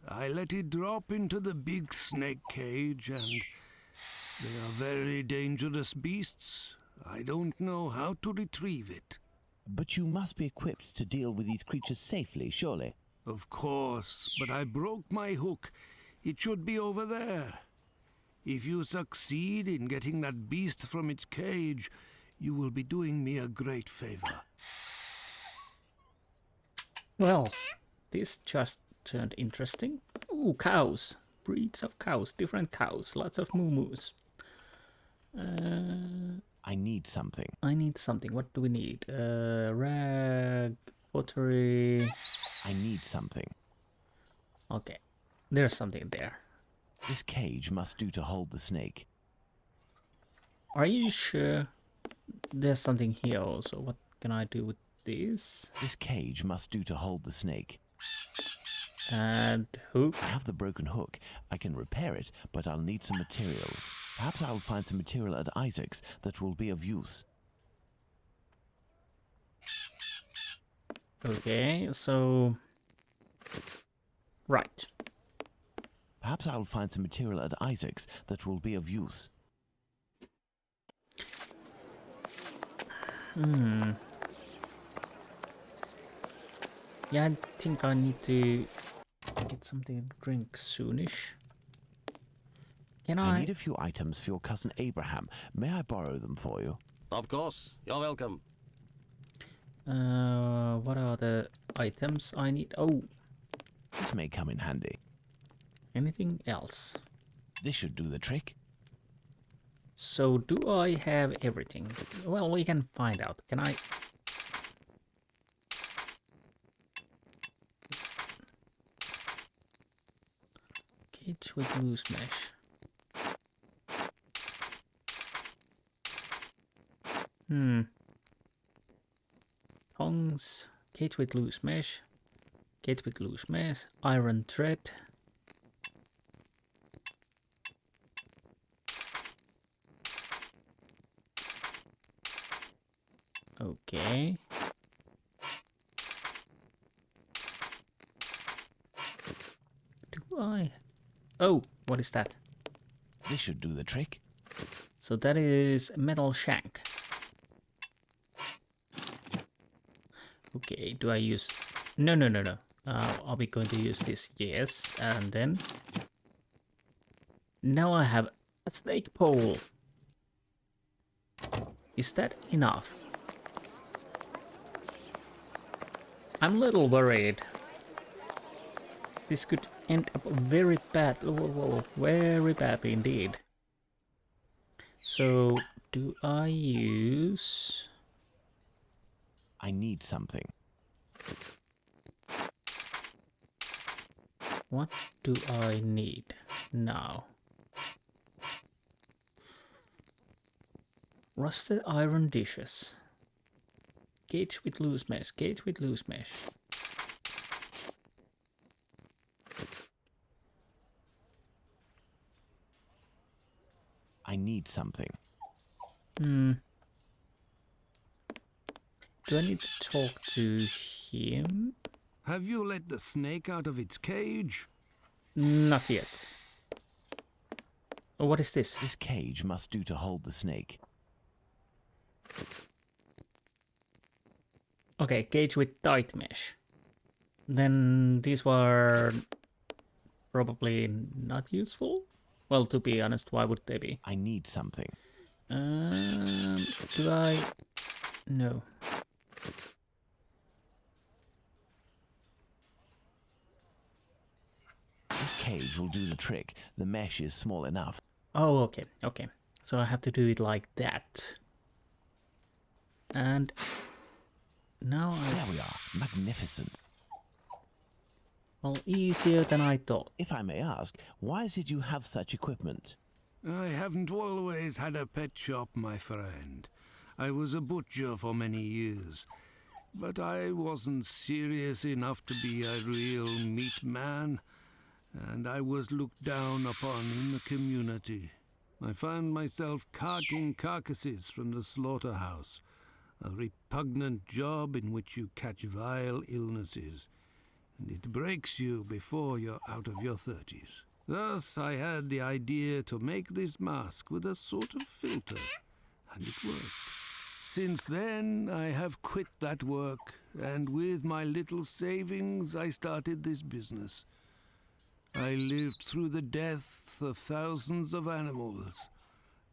I let it drop into the big snake cage, and they are very dangerous beasts. I don't know how to retrieve it. But you must be equipped to deal with these creatures safely, surely. Of course, but I broke my hook. It should be over there. If you succeed in getting that beast from its cage, you will be doing me a great favor. Well, this just turned interesting. Ooh, cows. Breeds of cows, different cows, lots of moo-moos. I need something. I need something. What do we need? Rag, pottery. I need something. Okay, there's something there. This cage must do to hold the snake. Are you sure? There's something here also. What can I do with this? This cage must do to hold the snake. And hook. I have the broken hook. I can repair it, but I'll need some materials. Perhaps I'll find some material at Isaac's that will be of use. Okay, so... Right. Perhaps I'll find some material at Isaac's that will be of use. Yeah, I think I need to get something to drink soonish. Can I I? need a few items for your cousin Abraham. May I borrow them for you? Of course. You're welcome. What are the items I need? Oh, This may come in handy. anything else? This should do the trick. So do I have everything? Well, we can find out. Can I? Cage with loose mesh. Tongs. Cage with loose mesh. Cage with loose mesh. Iron thread. Okay. Do I? Oh, what is that? This should do the trick. So that is metal shank. Okay, do I use... No. Are we going to use this? Yes, and then... Now I have a snake pole. Is that enough? I'm a little worried. This could end up very bad. Whoa, very bad indeed. So, do I use... I need something. What do I need now? Rusted iron dishes. Gauge with loose mesh. Gauge with loose mesh. I need something. Do I need to talk to him? Have you let the snake out of its cage? Not yet. Oh, what is this? This cage must do to hold the snake. Okay, cage with tight mesh. Then these were probably not useful. Well, to be honest, why would they be? I need something. Do I? No. This cage will do the trick. The mesh is small enough. Oh, okay. So I have to do it like that. And now There we are. Magnificent. well, easier than I thought. If I may ask, why is it you have such equipment? I haven't always had a pet shop, my friend. I was a butcher for many years, but I wasn't serious enough to be a real meat man, and I was looked down upon in the community. I found myself carting carcasses from the slaughterhouse, a repugnant job in which you catch vile illnesses, and it breaks you before you're out of your 30s. Thus, I had the idea to make this mask with a sort of filter, and it worked. Since then, I have quit that work, and with my little savings, I started this business. I lived through the death of thousands of animals.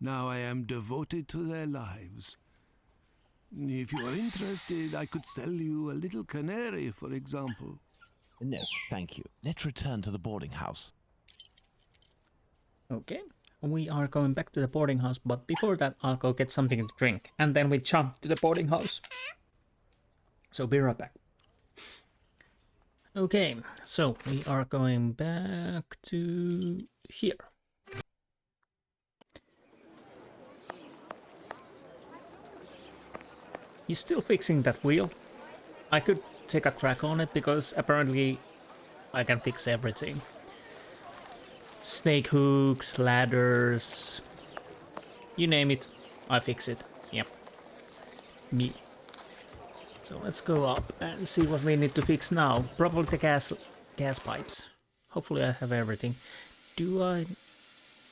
Now I am devoted to their lives. If you are interested, I could sell you a little canary, for example. No, thank you. Let's return to the boarding house. Okay, we are going back to the boarding house, but before that I'll go get something to drink, and then we jump to the boarding house. So be right back. Okay, so we are going back to here. He's still fixing that wheel. I could take a crack on it because apparently I can fix everything. Snake hooks, ladders, you name it, I fix it. Yep. Me. So let's go up and see what we need to fix now. Probably the gas pipes. Hopefully I have everything. Do I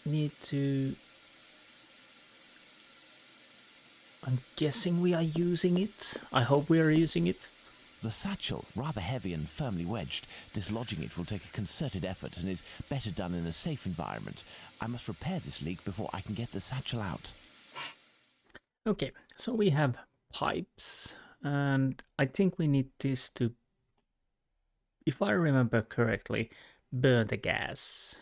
need to... I'm guessing we are using it. I hope we are using it. The satchel, rather heavy and firmly wedged. Dislodging it will take a concerted effort and is better done in a safe environment. I must repair this leak before I can get the satchel out. Okay, so we have pipes, and I think we need this to, if I remember correctly, burn the gas.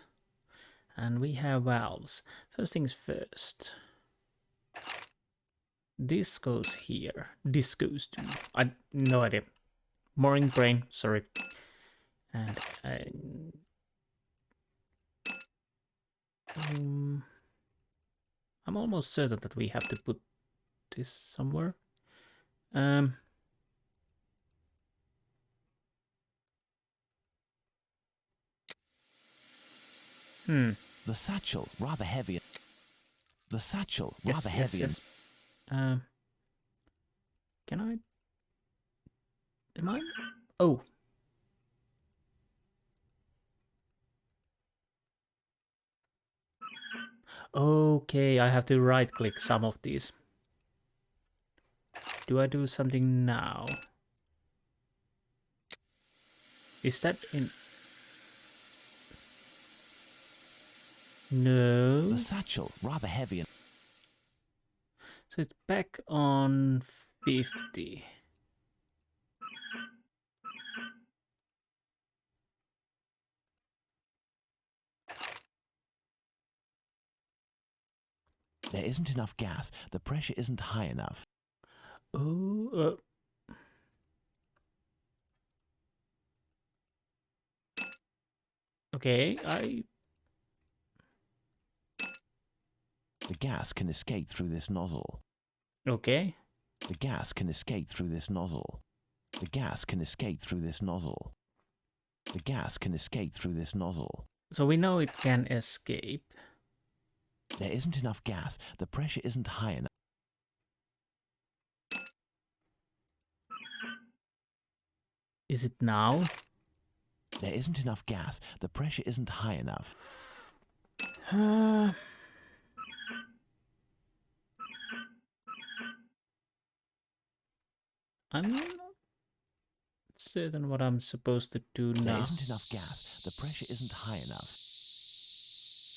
And we have valves. First things first. This goes here. This goes to... no idea. Morning brain, sorry. And I'm almost certain that we have to put this somewhere. The satchel, rather heavy. The satchel, Yes, rather yes, heavy. yes. Can I? Am I? Oh. Okay, I have to right-click some of these. Do I do something now? Is that in... No. The satchel, rather heavy. So it's back on 50. There isn't enough gas. The pressure isn't high enough. Oh, okay, The gas can escape through this nozzle. Okay. The gas can escape through this nozzle. The gas can escape through this nozzle. The gas can escape through this nozzle. So we know it can escape. There isn't enough gas. The pressure isn't high enough. Is it now? There isn't enough gas. The pressure isn't high enough. I'm not certain what I'm supposed to do now. There isn't enough gas. The pressure isn't high enough.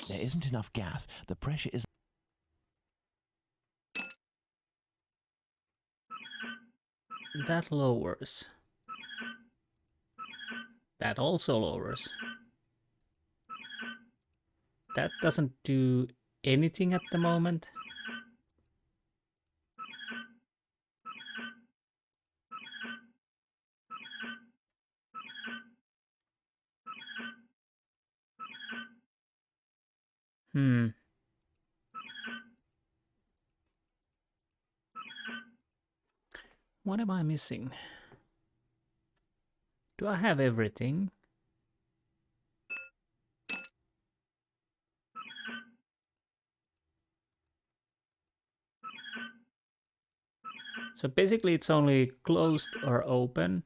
There isn't enough gas. The pressure isn't... That lowers. That also lowers. That doesn't do anything at the moment. What am I missing? Do I have everything? So basically it's only closed or open.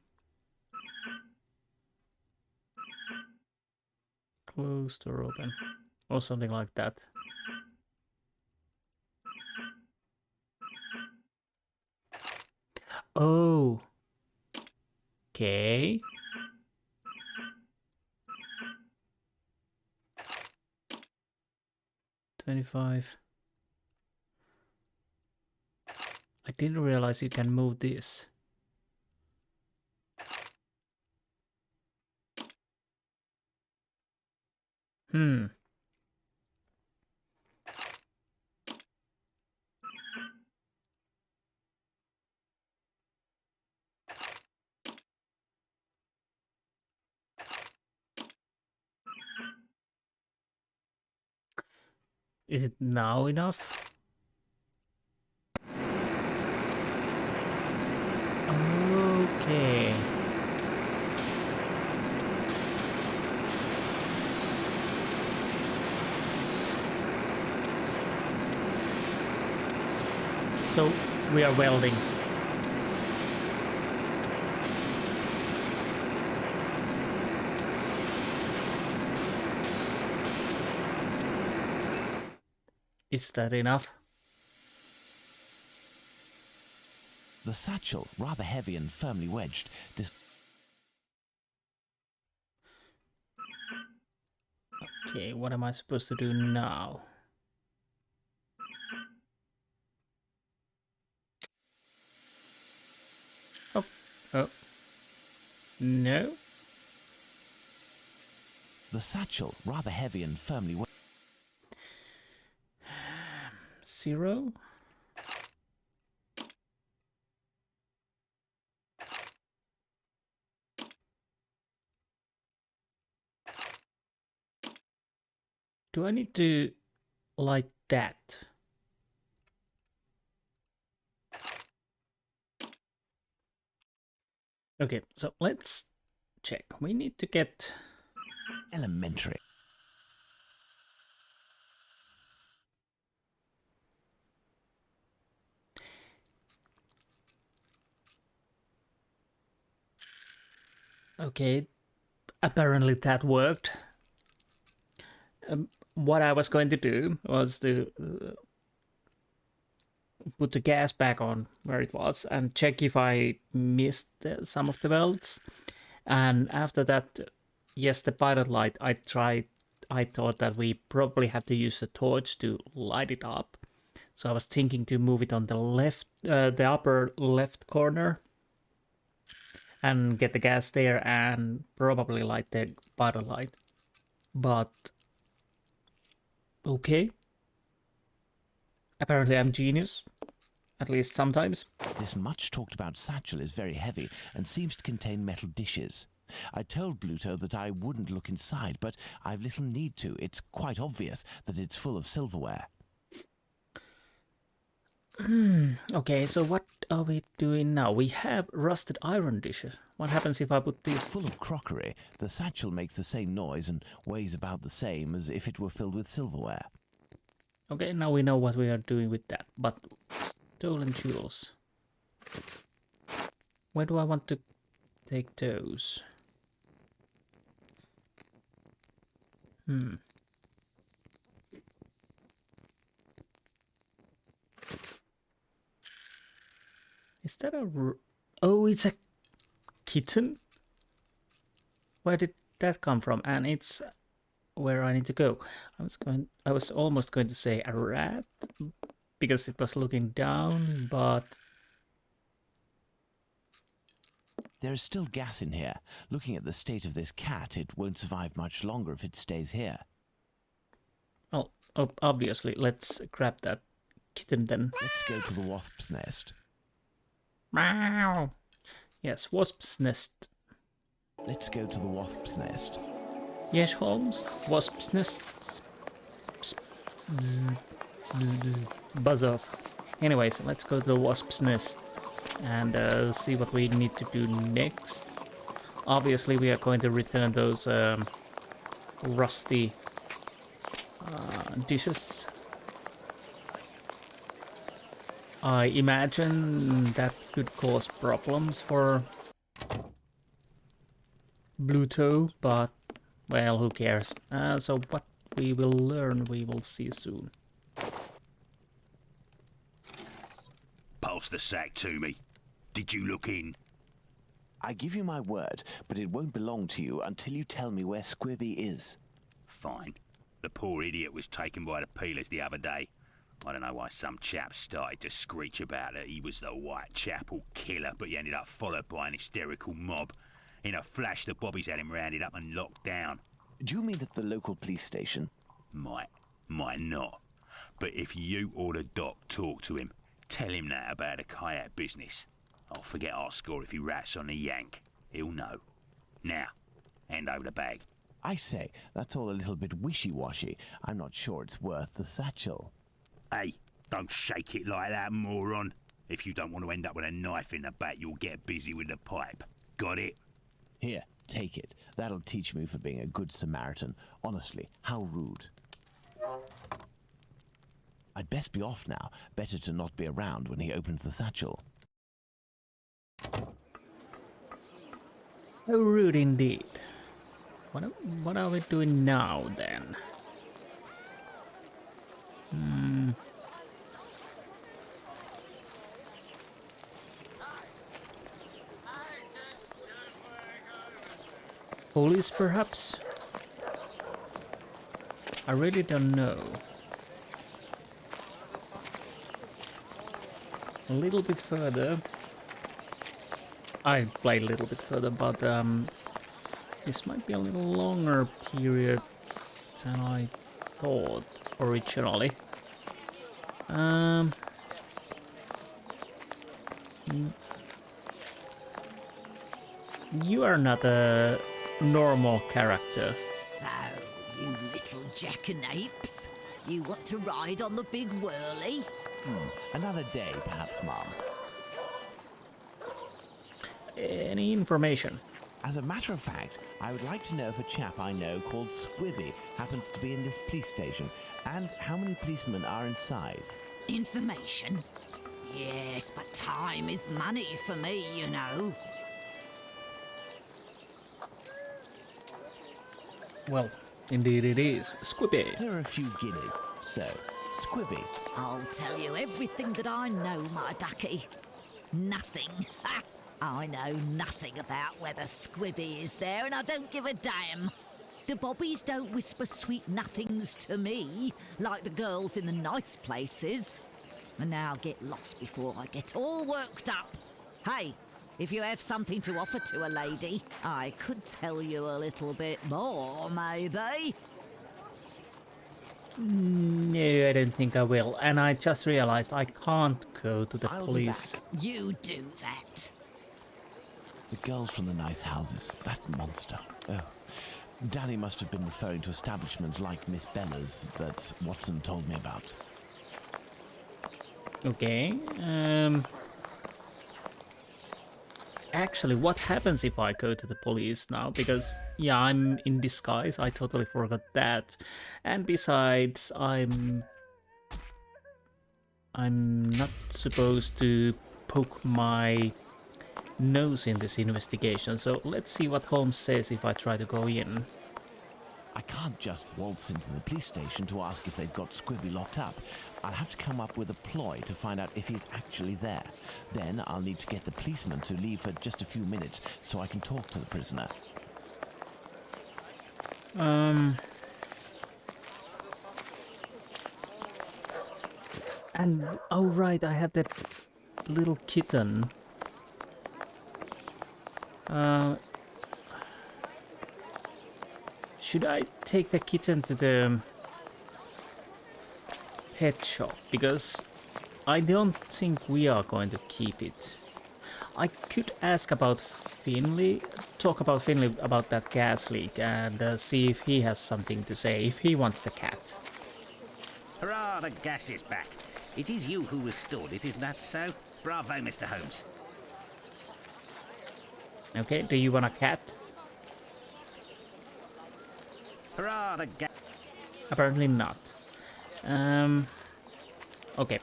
Closed or open. Or something like that. Oh. Okay. $25. I didn't realize you can move this. Is it now enough? Okay. So we are welding. Is that enough? The satchel, rather heavy and firmly wedged, Okay, what am I supposed to do now? Oh, oh. No. The satchel, rather heavy and firmly wedged. 0. Do I need to like that? Okay, so let's check. We need to get Elementary. okay. Apparently that worked. What I was going to do was to put the gas back on where it was and check if I missed some of the welds. And after that, yes, the pilot light, I thought that we probably have to use a torch to light it up. So I was thinking to move it on the left, the upper left corner, and get the gas there and probably light the pilot light. But okay. Apparently I'm genius. At least sometimes. This much talked about satchel is very heavy and seems to contain metal dishes. I told Bluto that I wouldn't look inside, but I've little need to. It's quite obvious that it's full of silverware. Okay, so what are we doing now? We have rusted iron dishes. What happens if I put these? Full of crockery, the satchel makes the same noise and weighs about the same as if it were filled with silverware. Okay, now we know what we are doing with that. But stolen jewels. Where do I want to take those? Is that a... Oh, it's a kitten? Where did that come from? And it's where I need to go. I was almost going to say a rat because it was looking down, but There is still gas in here. Looking at the state of this cat, it won't survive much longer if it stays here. oh, obviously, let's grab that kitten then. Let's go to the wasp's nest. Meow. Yes, wasp's nest. Let's go to the wasp's nest. Yes, Holmes. Wasp's nest. Bzz, bzz, bzz. Buzz off. Anyways, let's go to the wasp's nest and see what we need to do next. Obviously, we are going to return those rusty dishes. I imagine that could cause problems for Bluto, but well, who cares? So what we will learn, we will see soon. Pass the sack to me. Did you look in? I give you my word, but it won't belong to you until you tell me where Squibby is. Fine. The poor idiot was taken by the peelers the other day. I don't know why some chap started to screech about that he was the Whitechapel killer, but he ended up followed by an hysterical mob. In a flash, the bobbies had him rounded up and locked down. Do you mean at the local police station? Might not. But if you or the doc talk to him, tell him that about the kayak business. I'll forget our score if he rats on the yank. He'll know. Now, hand over the bag. I say, that's all a little bit wishy-washy. I'm not sure it's worth the satchel. Hey, don't shake it like that, moron. If you don't want to end up with a knife in the back, you'll get busy with the pipe. Got it? Here, take it. That'll teach me for being a good Samaritan. Honestly, how rude. I'd best be off now. Better to not be around when he opens the satchel. How rude indeed. What are we doing now then? police, perhaps? I really don't know. A little bit further. I played a little bit further, but this might be a little longer period than I thought originally. You are not a normal character. So, you little jackanapes, you want to ride on the big whirly? Another day, perhaps, Mom. Any information? As a matter of fact, I would like to know if a chap I know called Squibby happens to be in this police station, and how many policemen are inside. Information? Yes, but time is money for me, you know. Well, indeed it is. Squibby. Here are a few guineas. So, Squibby. I'll tell you everything that I know, my ducky. Nothing. Ha! I know nothing about whether Squibby is there, and I don't give a damn. The bobbies don't whisper sweet nothings to me, like the girls in the nice places. And now get lost before I get all worked up. Hey, if you have something to offer to a lady, I could tell you a little bit more, maybe. No, I don't think I will. And I just realized I can't go to the I'll be police. back. You do that. The girls from the nice houses. That monster. Oh. Danny must have been referring to establishments like Miss Bella's that Watson told me about. Okay. Actually, what happens if I go to the police now? Because, yeah, I'm in disguise. I totally forgot that. And besides, I'm not supposed to poke my nose in this investigation. So let's see what Holmes says if I try to go in. I can't just waltz into the police station to ask if they've got Squibby locked up. I'll have to come up with a ploy to find out if he's actually there. Then I'll need to get the policeman to leave for just a few minutes so I can talk to the prisoner. And, oh right, I have that little kitten. Should I take the kitten to the pet shop? Because I don't think we are going to keep it. I could ask about Finley, talk about Finley about that gas leak and see if he has something to say, if he wants the cat. Hurrah, the gas is back. It is you who restored it, isn't that so? Bravo, Mr. Holmes. Okay, do you want a cat? Hurrah, the gas... Apparently not. Okay,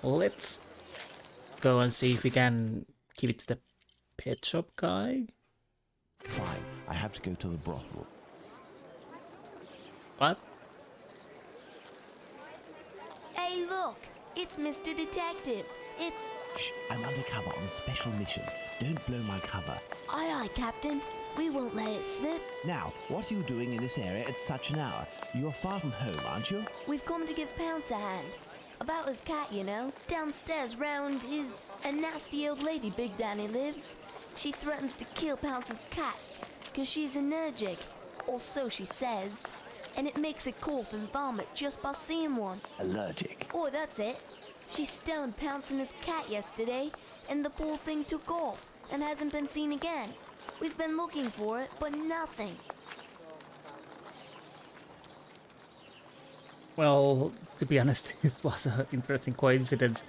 let's go and see if we can give it to the pet shop guy. Fine, I have to go to the brothel. What? Hey, look! It's Mr. Detective. It's... Shh, I'm undercover on a special mission. Don't blow my cover. Aye, aye, Captain. We won't let it slip. Now, what are you doing in this area at such an hour? You're far from home, aren't you? We've come to give Pounce a hand. About his cat, you know. Downstairs round is a nasty old lady Big Danny lives. She threatens to kill Pounce's cat, 'cause she's allergic, or so she says. And it makes it cough and vomit just by seeing one. Allergic. Oh, that's it. She stoned Pounce and his cat yesterday, and the poor thing took off and hasn't been seen again. We've been looking for it, but nothing. Well, to be honest, this was an interesting coincidence.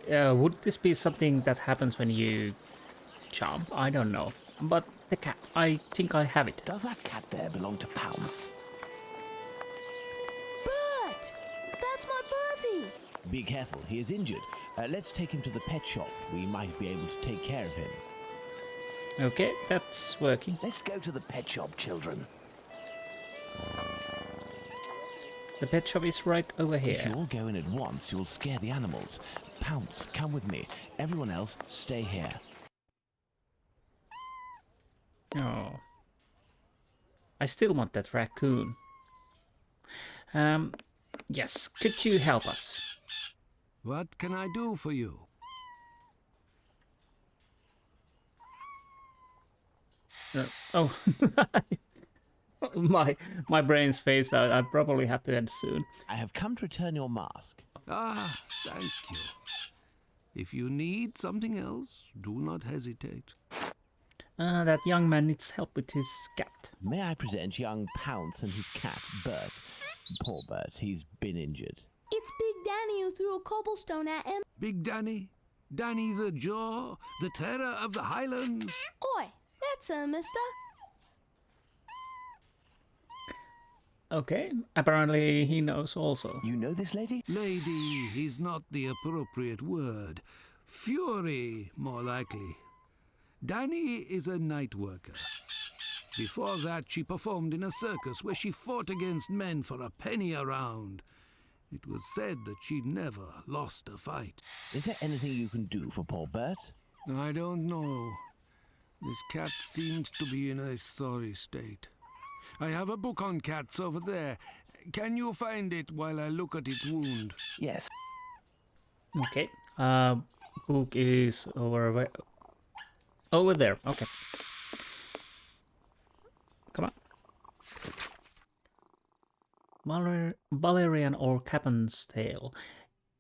Would this be something that happens when you jump? I don't know. But the cat, I think I have it. Does that cat there belong to Pounce? Bert! That's my Bertie! Be careful, he is injured. Let's take him to the pet shop. We might be able to take care of him. Okay, that's working. Let's go to the pet shop, children. The pet shop is right over If you here. all go in at once, you'll scare the animals. Pounce, come with me. Everyone else, stay here. Oh. I still want that raccoon. Yes, could you help us? What can I do for you? Oh, my brain's phased out. I probably have to end soon. I have come to return your mask. Ah, thank you. If you need something else, do not hesitate. That young man needs help with his cat. May I present young Pounce and his cat, Bert? Poor Bert, he's been injured. It's Big Danny who threw a cobblestone at him. Big Danny? Danny the Jaw? The terror of the Highlands? Oi, that's a mister. Okay, apparently he knows also. You know this lady? Lady is not the appropriate word. Fury, more likely. Danny is a night worker. Before that, she performed in a circus where she fought against men for a penny a round. It was said that she never lost a fight. Is there anything you can do for poor Bert? I don't know. This cat seems to be in a sorry state. I have a book on cats over there. Can you find it while I look at its wound? Yes. Okay. Book is over there. Okay. Come on. Valerian or Captain's Tale.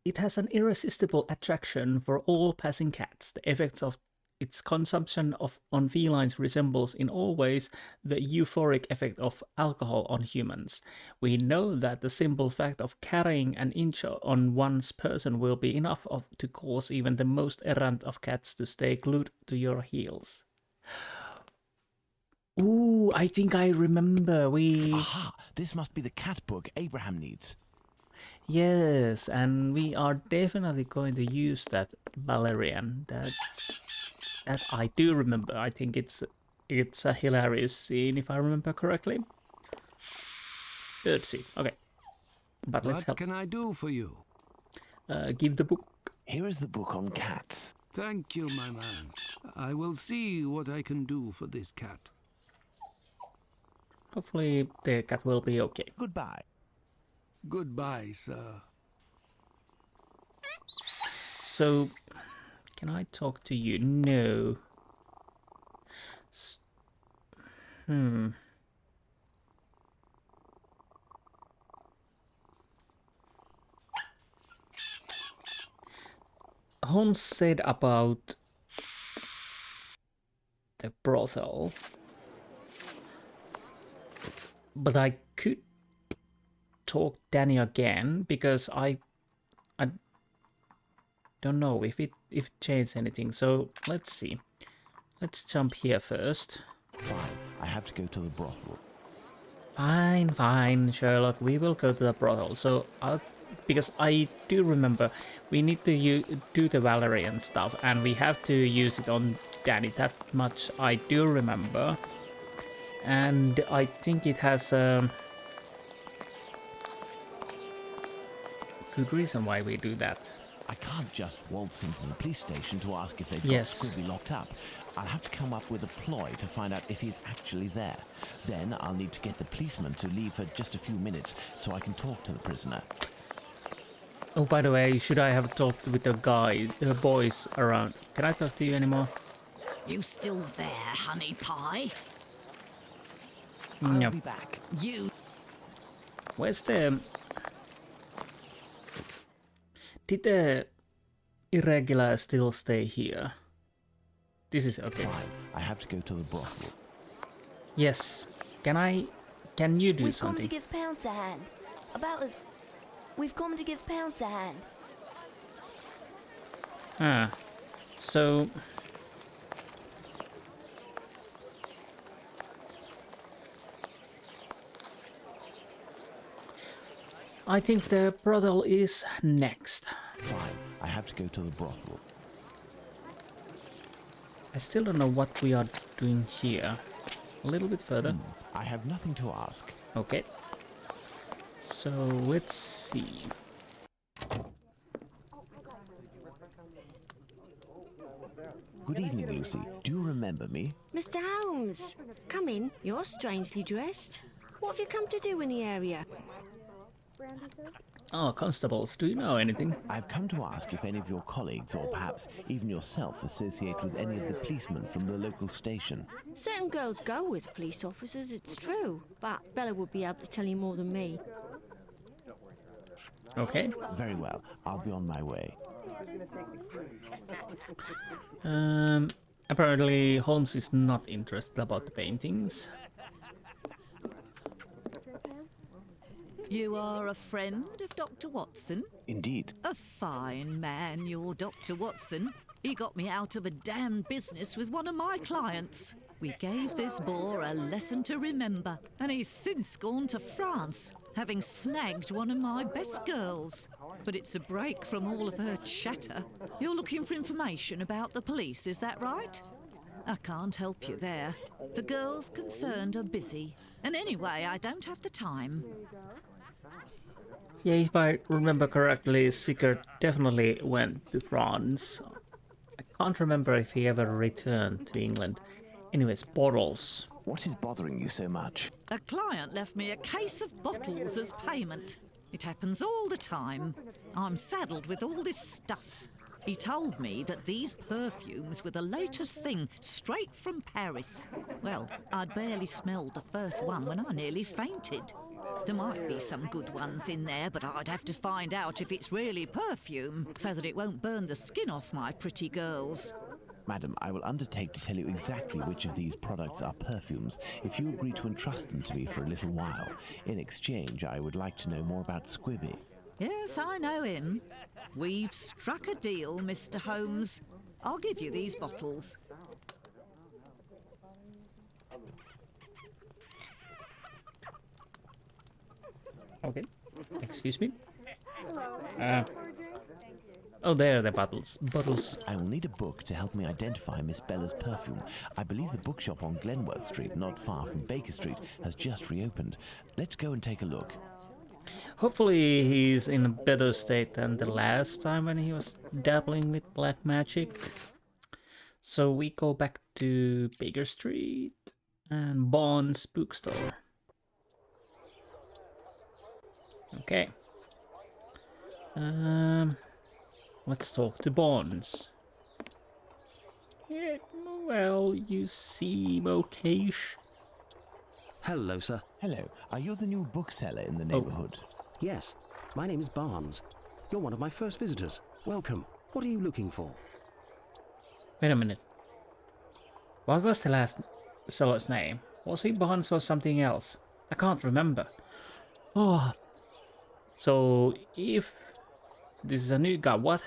It has an irresistible attraction for all passing cats. The effects of its consumption on felines resembles in all ways the euphoric effect of alcohol on humans. We know that the simple fact of carrying an inch on one's person will be enough to cause even the most errant of cats to stay glued to your heels. Ooh, I think I remember. Aha! This must be the cat book Abraham needs. Yes, and we are definitely going to use that Valerian. That I do remember. I think it's a hilarious scene, if I remember correctly. Birdseed. Okay, but let's help. What can I do for you? Give the book. Here is the book on cats. Thank you, my man. I will see what I can do for this cat. Hopefully the cat will be okay. Goodbye. Goodbye, sir. So, can I talk to you? No. Holmes said about the brothel, but I could talk Danny again because I don't know if it changed anything. So let's see. Let's jump here first. Fine, I have to go to the brothel. Fine, Sherlock. We will go to the brothel. So because I do remember we need to do the Valerian stuff, and we have to use it on Danny. That much I do remember, and I think it has a good reason why we do that. I can't just waltz into the police station to ask if they've got Yes. Squibby locked up. I'll have to come up with a ploy to find out if he's actually there. Then I'll need to get the policeman to leave for just a few minutes so I can talk to the prisoner. Oh, by the way, should I have talked with the boys around? Can I talk to you anymore? You still there, honey pie? I'll Yep. be back. You... Where's the... Did the irregular still stay here? This is okay. Fine, I have to go to the brothel. Yes. Can you do We've something? come to give Pounce a hand. We've come to give Pounce a hand. So... I think the brothel is next. Fine, I have to go to the brothel. I still don't know what we are doing here. A little bit further. I have nothing to ask. Okay. So let's see. Good evening, Lucy. Do you remember me? Mr. Holmes, come in. You're strangely dressed. What have you come to do in the area? Oh, constables, do you know anything? I've come to ask if any of your colleagues, or perhaps even yourself, associate with any of the policemen from the local station. Certain girls go with police officers, it's true. But Bella would be able to tell you more than me. Okay. Very well. I'll be on my way. Apparently Holmes is not interested about the paintings. You are a friend of Dr. Watson? Indeed. A fine man, your Dr. Watson. He got me out of a damned business with one of my clients. We gave this boor a lesson to remember, and he's since gone to France, having snagged one of my best girls. But it's a break from all of her chatter. You're looking for information about the police, is that right? I can't help you there. The girls concerned are busy. And anyway, I don't have the time. Yeah, if I remember correctly, Sigurd definitely went to France. I can't remember if he ever returned to England. Anyways, bottles. What is bothering you so much? A client left me a case of bottles as payment. It happens all the time. I'm saddled with all this stuff. He told me that these perfumes were the latest thing, straight from Paris. Well, I'd barely smelled the first one when I nearly fainted. There might be some good ones in there, but I'd have to find out if it's really perfume, so that it won't burn the skin off my pretty girls. Madam, I will undertake to tell you exactly which of these products are perfumes if you agree to entrust them to me for a little while. In exchange, I would like to know more about Squibby. Yes, I know him. We've struck a deal, Mr. Holmes. I'll give you these bottles. Okay. Excuse me. Oh, there are the bottles. I will need a book to help me identify Miss Bella's perfume. I believe the bookshop on Glenworth Street, not far from Baker Street, has just reopened. Let's go and take a look. Hopefully he's in a better state than the last time when he was dabbling with black magic. So we go back to Baker Street and Bond's bookstore. Okay. Let's talk to Bonds. Yeah, well, you seem okayish. Hello, sir. Hello. Are you the new bookseller in the neighborhood? Yes. My name is Barnes. You're one of my first visitors. Welcome. What are you looking for? Wait a minute. What was the last seller's name? Was he Barnes or something else? I can't remember. Oh. So, if this is a new guy, what?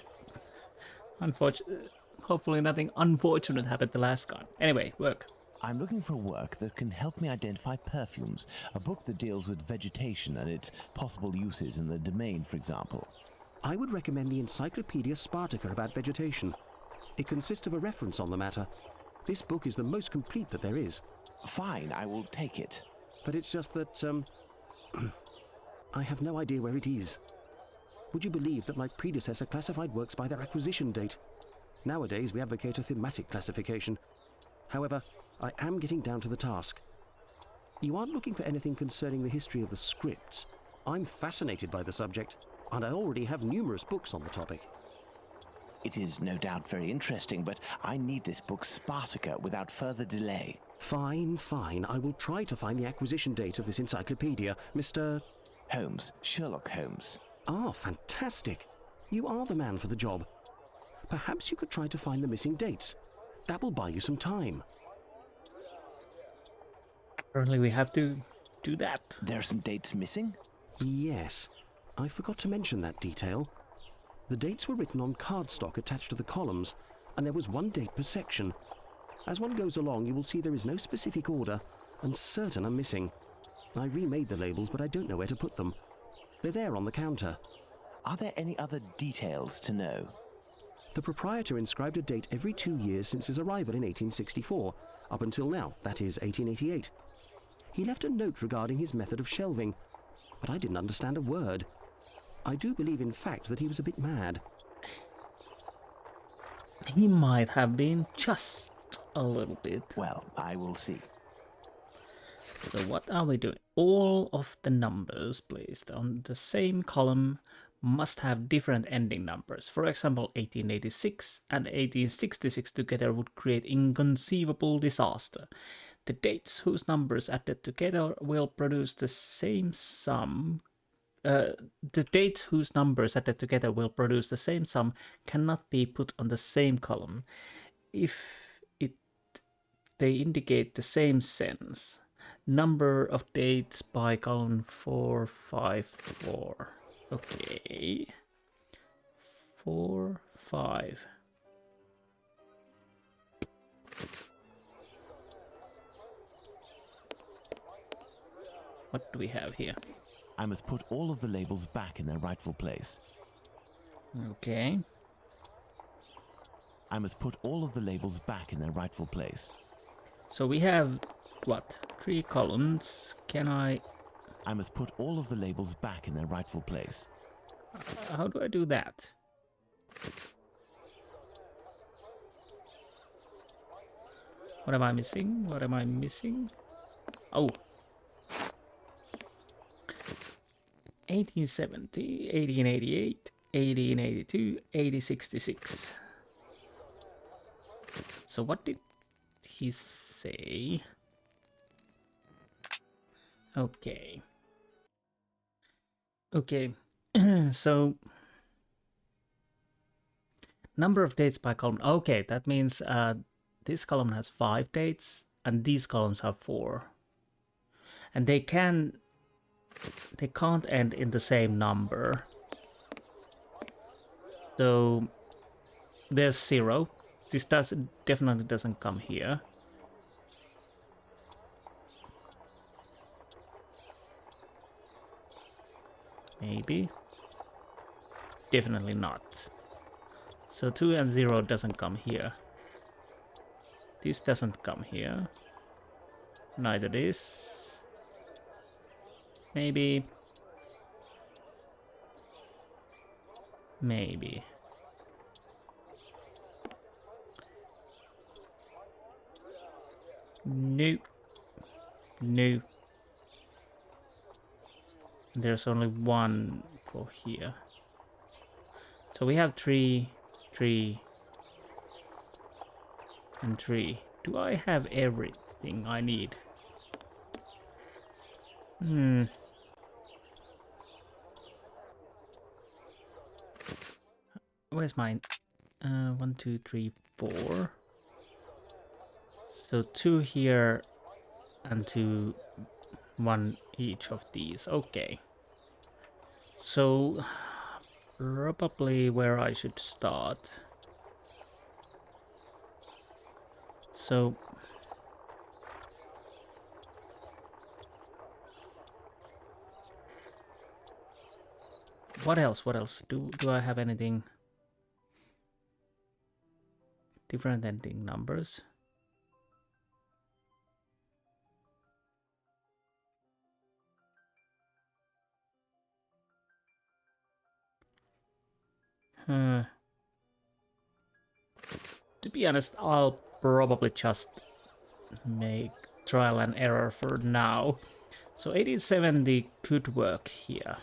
Hopefully nothing unfortunate happened the last guy. Anyway, work. I'm looking for work that can help me identify perfumes. A book that deals with vegetation and its possible uses in the domain, for example. I would recommend the Encyclopedia Spartica about vegetation. It consists of a reference on the matter. This book is the most complete that there is. Fine, I will take it. But it's just that, I have no idea where it is. Would you believe that my predecessor classified works by their acquisition date? Nowadays, we advocate a thematic classification. However, I am getting down to the task. You aren't looking for anything concerning the history of the scripts. I'm fascinated by the subject, and I already have numerous books on the topic. It is no doubt very interesting, but I need this book Spartica without further delay. Fine, fine. I will try to find the acquisition date of this encyclopedia, Mr. Holmes, Sherlock Holmes. Ah, fantastic. You are the man for the job. Perhaps you could try to find the missing dates. That will buy you some time. Apparently we have to do that. There are some dates missing? Yes. I forgot to mention that detail. The dates were written on cardstock attached to the columns, and there was one date per section. As one goes along, you will see there is no specific order, and certain are missing. I remade the labels, but I don't know where to put them. They're there on the counter. Are there any other details to know? The proprietor inscribed a date every 2 years since his arrival in 1864, up until now, that is 1888. He left a note regarding his method of shelving, but I didn't understand a word. I do believe, in fact, that he was a bit mad. he might have been just a little bit. Well, I will see. So what are we doing? All of the numbers placed on the same column must have different ending numbers. For example, 1886 and 1866 together would create inconceivable disaster. The dates whose numbers added together will produce the same sum. The dates whose numbers added together will produce the same sum cannot be put on the same column if they indicate the same sense. Number of dates by column 454. Okay. 4, 5. What do we have here? I must put all of the labels back in their rightful place. Okay. I must put all of the labels back in their rightful place. So we have, what, 3 columns. Can I must put all of the labels back in their rightful place. How do I do that? What am I missing? What am I missing? Oh. 1870, 1888, 1882, 1866. So what did he say? Okay. Okay. So number of dates by column. Okay, that means this column has 5 dates and these columns have 4. And they can't end in the same number. So there's 0. This definitely doesn't come here. Maybe. Definitely not. So 2 and 0 doesn't come here. This doesn't come here. Neither this. Maybe. Maybe. No. No. There's only 1 for here. So we have 3, 3, and 3. Do I have everything I need? Where's mine? 1, 2, 3, 4. So 2 here and 2, 1 each of these. Okay. So probably where I should start. So what else? What else? Do I have anything different ending numbers? To be honest, I'll probably just make trial and error for now. So 1870 could work here.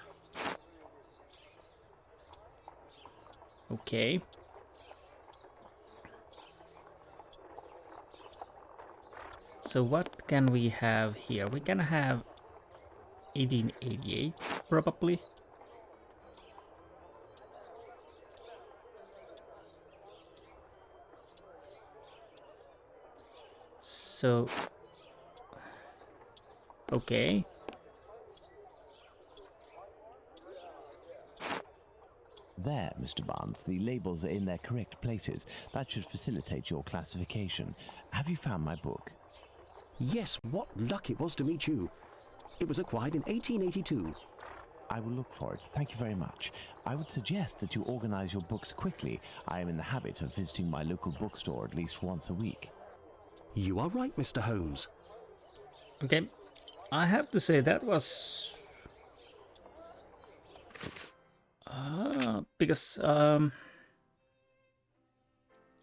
Okay. So what can we have here? We can have 1888 probably. So, okay. There, Mr. Barnes, the labels are in their correct places. That should facilitate your classification. Have you found my book? Yes, what luck it was to meet you. It was acquired in 1882. I will look for it. Thank you very much. I would suggest that you organize your books quickly. I am in the habit of visiting my local bookstore at least once a week. You are right, Mr. Holmes. Okay. I have to say that was... because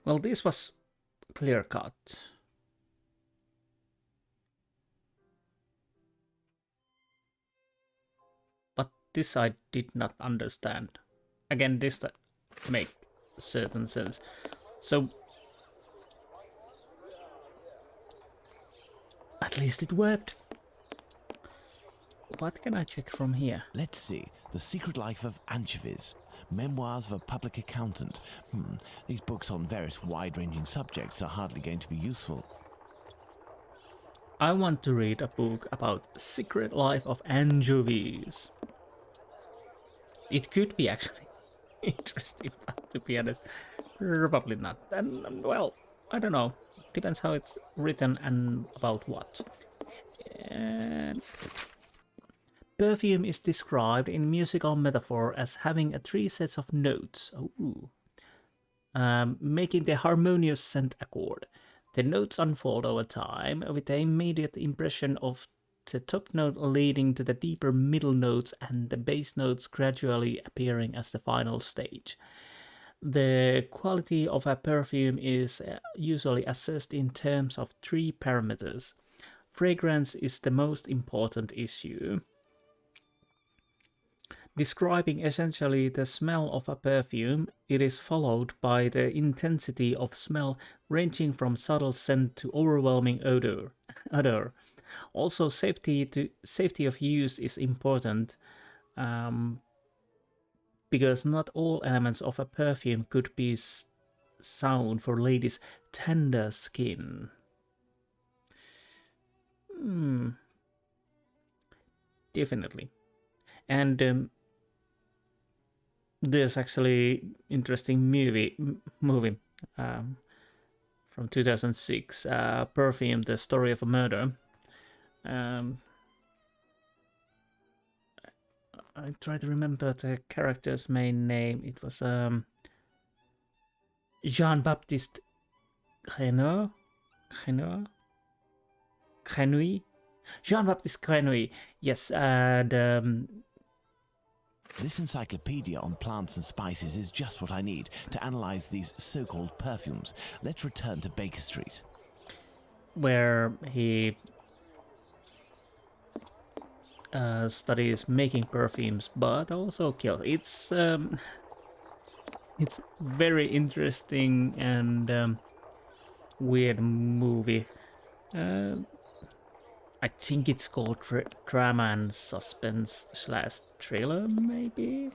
Well, this was clear cut. But this I did not understand. Again, this make certain sense. So at least it worked. What can I check from here? Let's see. The Secret Life of Anchovies. Memoirs of a Public Accountant. These books on various wide-ranging subjects are hardly going to be useful. I want to read a book about Secret Life of Anchovies. It could be actually interesting, but to be honest, probably not. And well, I don't know. Depends how it's written and about what. And perfume is described in musical metaphor as having 3 sets of notes, making the harmonious scent accord. The notes unfold over time, with the immediate impression of the top note leading to the deeper middle notes and the bass notes gradually appearing as the final stage. The quality of a perfume is usually assessed in terms of 3 parameters. Fragrance is the most important issue, describing essentially the smell of a perfume. It is followed by the intensity of smell, ranging from subtle scent to overwhelming odor. Also, safety of use is important, because not all elements of a perfume could be sound for ladies' tender skin. Definitely. And there's actually interesting movie from 2006, Perfume: The Story of a Murder. I try to remember the character's main name. It was Jean-Baptiste Grenouille. Jean-Baptiste Grenouille. Yes, and this encyclopedia on plants and spices is just what I need to analyze these so-called perfumes. Let's return to Baker Street, where he studies making perfumes, but also kills. It's very interesting and weird movie. I think it's called drama and suspense / thriller, maybe?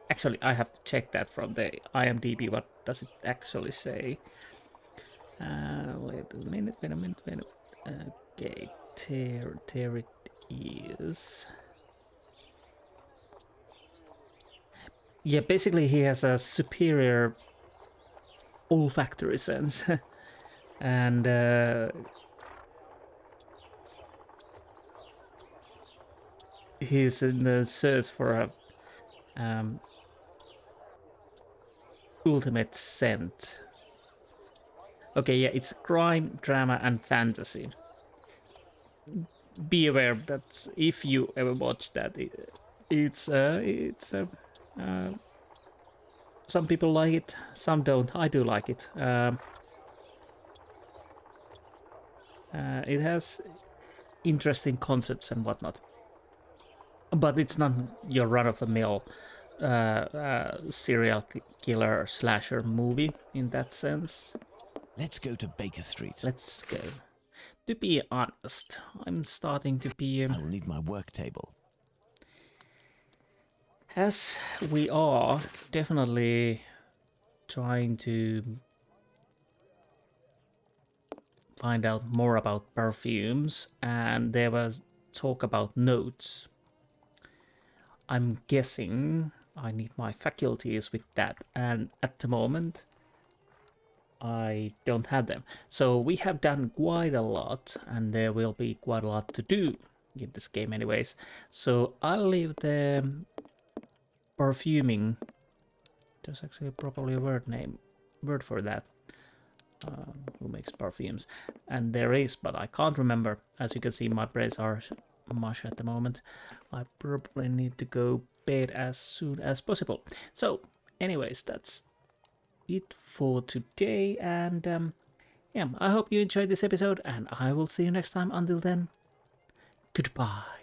Actually, I have to check that from the IMDb. What does it actually say? Wait a minute. Okay, there it is. Yeah, basically he has a superior olfactory sense. And he's in the search for a ultimate scent. Okay, yeah, it's crime, drama, and fantasy. Be aware that if you ever watch that, it's some people like it, some don't. I do like it. It has interesting concepts and whatnot, but it's not your run-of-the-mill serial killer slasher movie in that sense. Let's go to Baker Street. Let's go. To be honest, I'm starting to be... I will need my work table. As we are definitely trying to find out more about perfumes, and there was talk about notes. I'm guessing I need my faculties with that, and at the moment I don't have them. So we have done quite a lot, and there will be quite a lot to do in this game anyways. So I'll leave the perfuming. There's actually probably a word for that. Who makes perfumes? And there is, but I can't remember. As you can see, my brains are mush at the moment. I probably need to go bed as soon as possible. So anyways, that's it for today, and yeah, I hope you enjoyed this episode, and I will see you next time. Until then, goodbye.